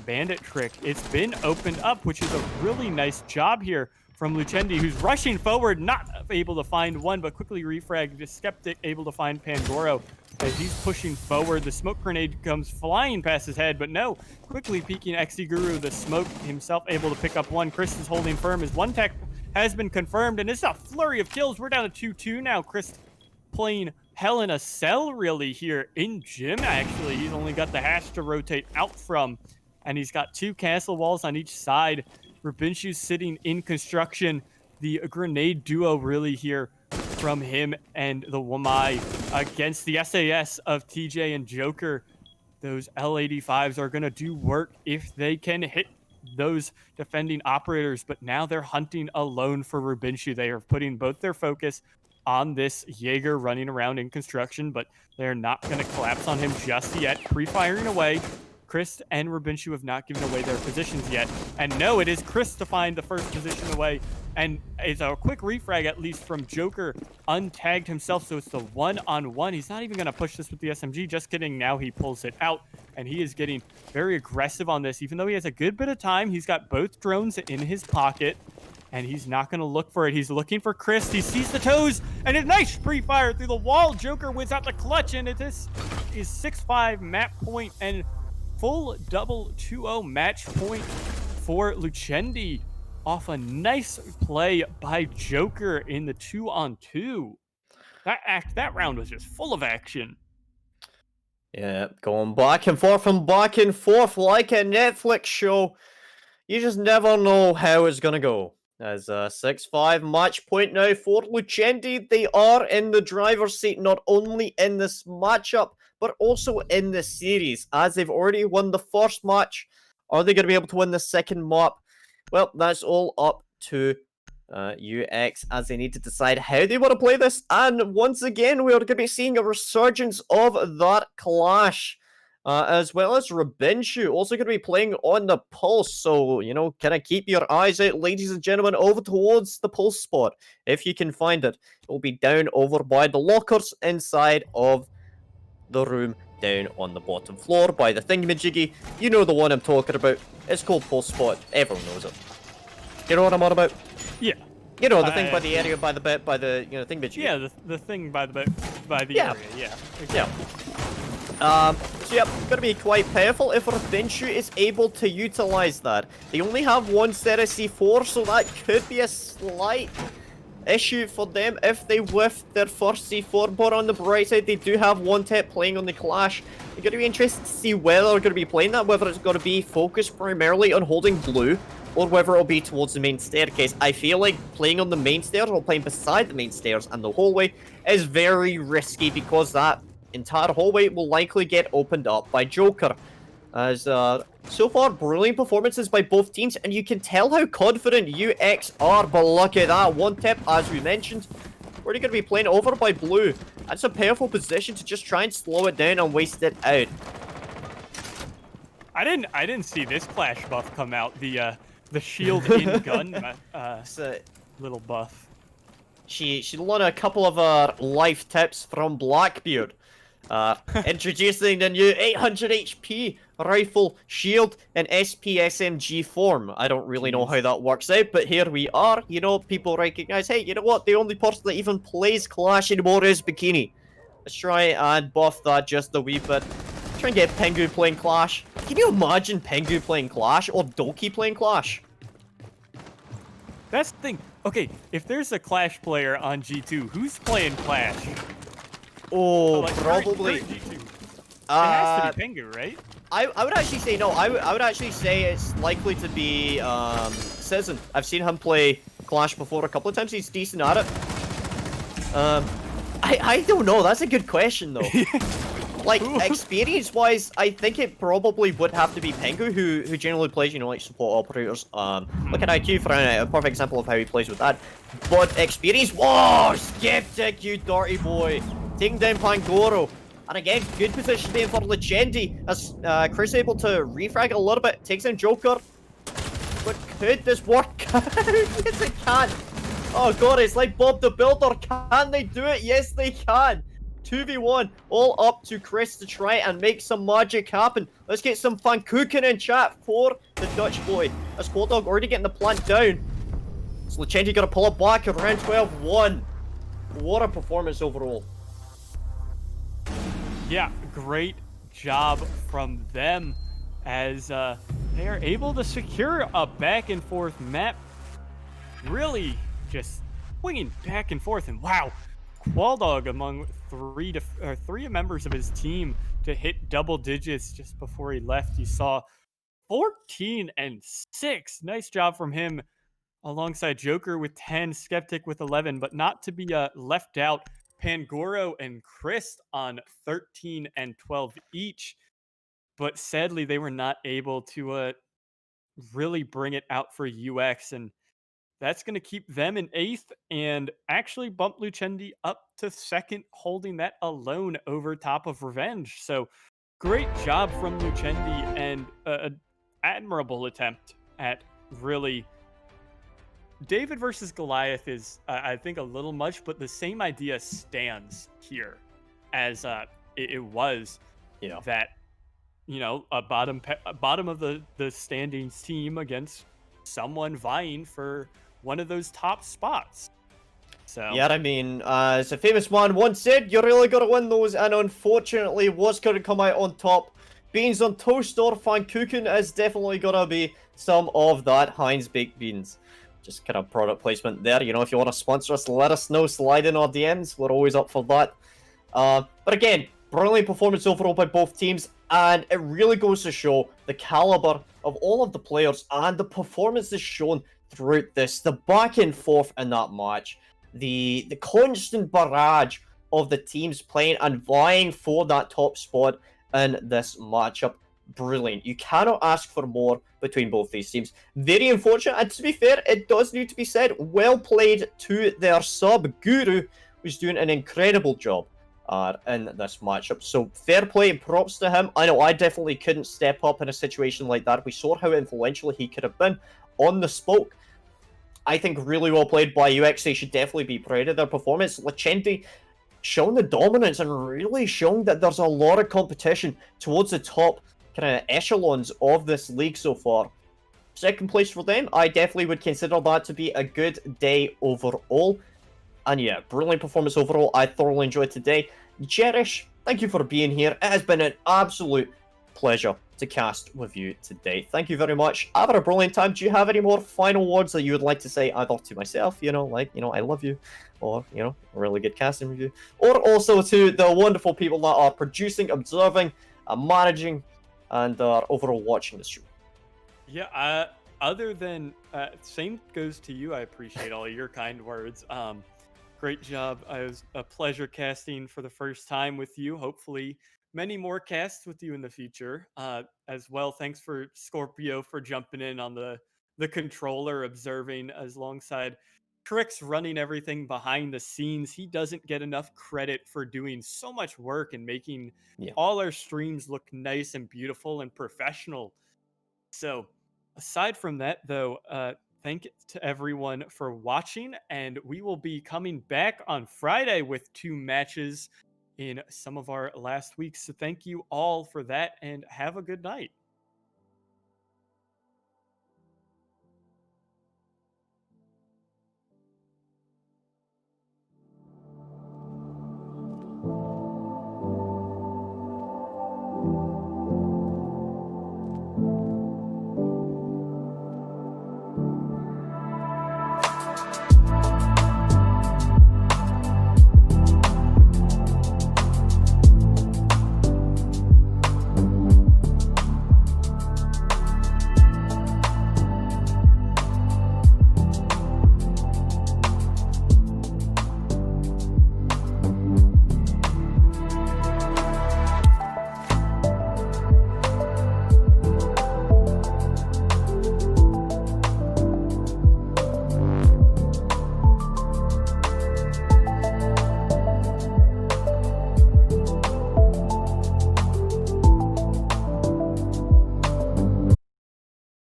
bandit trick, it's been opened up, which is a really nice job here from Lucendi, who's rushing forward, not able to find one, but quickly refragged. The Skeptic able to find Pangoro as he's pushing forward. The smoke grenade comes flying past his head, but no, quickly peeking XD Guru, the smoke himself able to pick up one. Chris is holding firm. His one tech has been confirmed, and it's a flurry of kills. We're down to 2-2 now. Chris playing hell in a cell, really, here in gym, actually. He's only got the hash to rotate out from, and he's got 2 castle walls on each side. Rubinshu's sitting in construction. The grenade duo really here from him and the Wamai against the SAS of TJ and Joker. Those L85s are going to do work if they can hit those defending operators, but now they're hunting alone for Rubinshu. They are putting both their focus on this Jaeger running around in construction, but they're not going to collapse on him just yet. Pre-firing away. Chris and Rubinshu have not given away their positions yet. And no, it is Chris to find the first position away. And it's a quick refrag, at least, from Joker, untagged himself. So it's the one-on-one. He's not even going to push this with the SMG. Just kidding. Now he pulls it out. And he is getting very aggressive on this. Even though he has a good bit of time, he's got both drones in his pocket. And he's not going to look for it. He's looking for Chris. He sees the toes. And a nice pre-fire through the wall. Joker wins out the clutch. And this is 6-5 map point and full double 2-0 match point for Lucendi off a nice play by Joker in the 2-on-2. That round was just full of action. Yeah, going back and forth like a Netflix show. You just never know how it's going to go. As a 6-5 match point now for Lucendi. They are in the driver's seat, not only in this matchup, but also in the series, as they've already won the first match. Are they going to be able to win the second map? Well, that's all up to UX, as they need to decide how they want to play this. And once again, we are going to be seeing a resurgence of that clash, as well as Rubinshu also going to be playing on the pulse. So, you know, kind of keep your eyes out, ladies and gentlemen, over towards the pulse spot. If you can find it, it will be down over by the lockers inside of the room down on the bottom floor by the thingamajiggy. You know the one I'm talking about. It's called pulse spot. Everyone knows it. You know what I'm on about? Yeah. You know the thing by the area, by the thingamajiggy. Yeah, the thing by the area. Yeah. Exactly. Yeah. So yeah, gonna be quite powerful if Rubinshu is able to utilize that. They only have one set of C4, so that could be a slight issue for them if they whiff their first C4, but on the bright side, they do have one tip playing on the clash. You're going to be interested to see whether they're going to be playing that, whether it's going to be focused primarily on holding blue, or whether it'll be towards the main staircase. I feel like playing on the main stairs, or playing beside the main stairs and the hallway, is very risky, because that entire hallway will likely get opened up by Joker. As so far, brilliant performances by both teams, and you can tell how confident UX are, but look at that. One tip, as we mentioned, we're going to be playing over by blue. That's a powerful position to just try and slow it down and waste it out. I didn't see this clash buff come out. The shield in gun little buff. She learned a couple of life tips from Blackbeard. Introducing the new 800 HP rifle, shield, and SPSMG form. I don't really know how that works out, but here we are. You know, people recognize, hey, you know what? The only person that even plays Clash anymore is Bikini. Let's try and buff that just a wee bit. Try and get Pengu playing Clash. Can you imagine Pengu playing Clash or Doki playing Clash? That's the thing. Okay, if there's a Clash player on G2, who's playing Clash? Oh, Like probably. current G2. It has to be Uh, Pengu, right? I would actually say no. I would actually say it's likely to be Citizen. I've seen him play Clash before a couple of times. He's decent at it. Um, I don't know. That's a good question though. Like experience-wise, I think it probably would have to be Pengu, who generally plays, you know, like support operators. Look at IQ for a perfect example of how he plays with that. But experience, whoa, Skeptic, you dirty boy, taking down Pangoro. And again, good position being for Lucendi as Chris able to refrag a little bit, takes down Joker. But could this work out? Yes, it can. Oh god, it's like Bob the Builder. Can they do it? Yes, they can. 2v1, all up to Chris to try and make some magic happen. Let's get some Pfannkuchen in chat for the Dutch boy. As Cold Dog already getting the plant down. So Lucendi got to pull it back at round 12-1. What a performance overall. Yeah, great job from them as they are able to secure a back and forth map. Really just swinging back and forth. And wow, Qualdog among three members of his team to hit double digits just before he left. You saw 14 and 6. Nice job from him alongside Joker with 10, Skeptic with 11, but not to be left out. Pangoro and Chris on 13 and 12 each. But sadly, they were not able to really bring it out for UX. And that's going to keep them in 8th and actually bump Lucendi up to 2nd, holding that alone over top of Revenge. So great job from Lucendi and an admirable attempt at really. David versus Goliath is, I think, a little much, but the same idea stands here as it was that, you know, a bottom of the standings team against someone vying for one of those top spots. So Yeah, I mean, it's a famous man once said, you really got to win those, and unfortunately, what's going to come out on top? Beans on toast or Pfannkuchen is definitely going to be some of that Heinz baked beans. Just kind of product placement there. You know, if you want to sponsor us, let us know. Slide in our DMs. We're always up for that. But again, brilliant performance overall by both teams, and it really goes to show the caliber of all of the players and the performances shown throughout this. The back and forth in that match, the constant barrage of the teams playing and vying for that top spot in this matchup. Brilliant. You cannot ask for more between both these teams. Very unfortunate, and to be fair, it does need to be said, well played to their sub, Guru, who's doing an incredible job in this matchup. So fair play and props to him. I know I definitely couldn't step up in a situation like that. We saw how influential he could have been on the spoke. I think really well played by UX. They should definitely be proud of their performance. Lucendi showing the dominance and really showing that there's a lot of competition towards the top kind of echelons of this league so far. Second place for them, I definitely would consider that to be a good day overall. And yeah, brilliant performance overall. I thoroughly enjoyed today. Cherish, thank you for being here. It has been an absolute pleasure to cast with you today. Thank you very much. I've had a brilliant time. Do you have any more final words that you would like to say either to myself, you know, like, you know, I love you, or, you know, a really good casting review, or also to the wonderful people that are producing, observing, managing, and are overall watching the stream? yeah, other than same goes to you. I appreciate all your kind words. Great job. It was a pleasure casting for the first time with you. Hopefully, many more casts with you in the future as well. Thanks for Scorpio for jumping in on the controller, observing as alongside Trix running everything behind the scenes. He doesn't get enough credit for doing so much work and making Yeah. all our streams look nice and beautiful and professional. So, aside from that, though, thank you to everyone for watching, and we will be coming back on Friday with 2 matches in some of our last weeks. So, thank you all for that, and have a good night.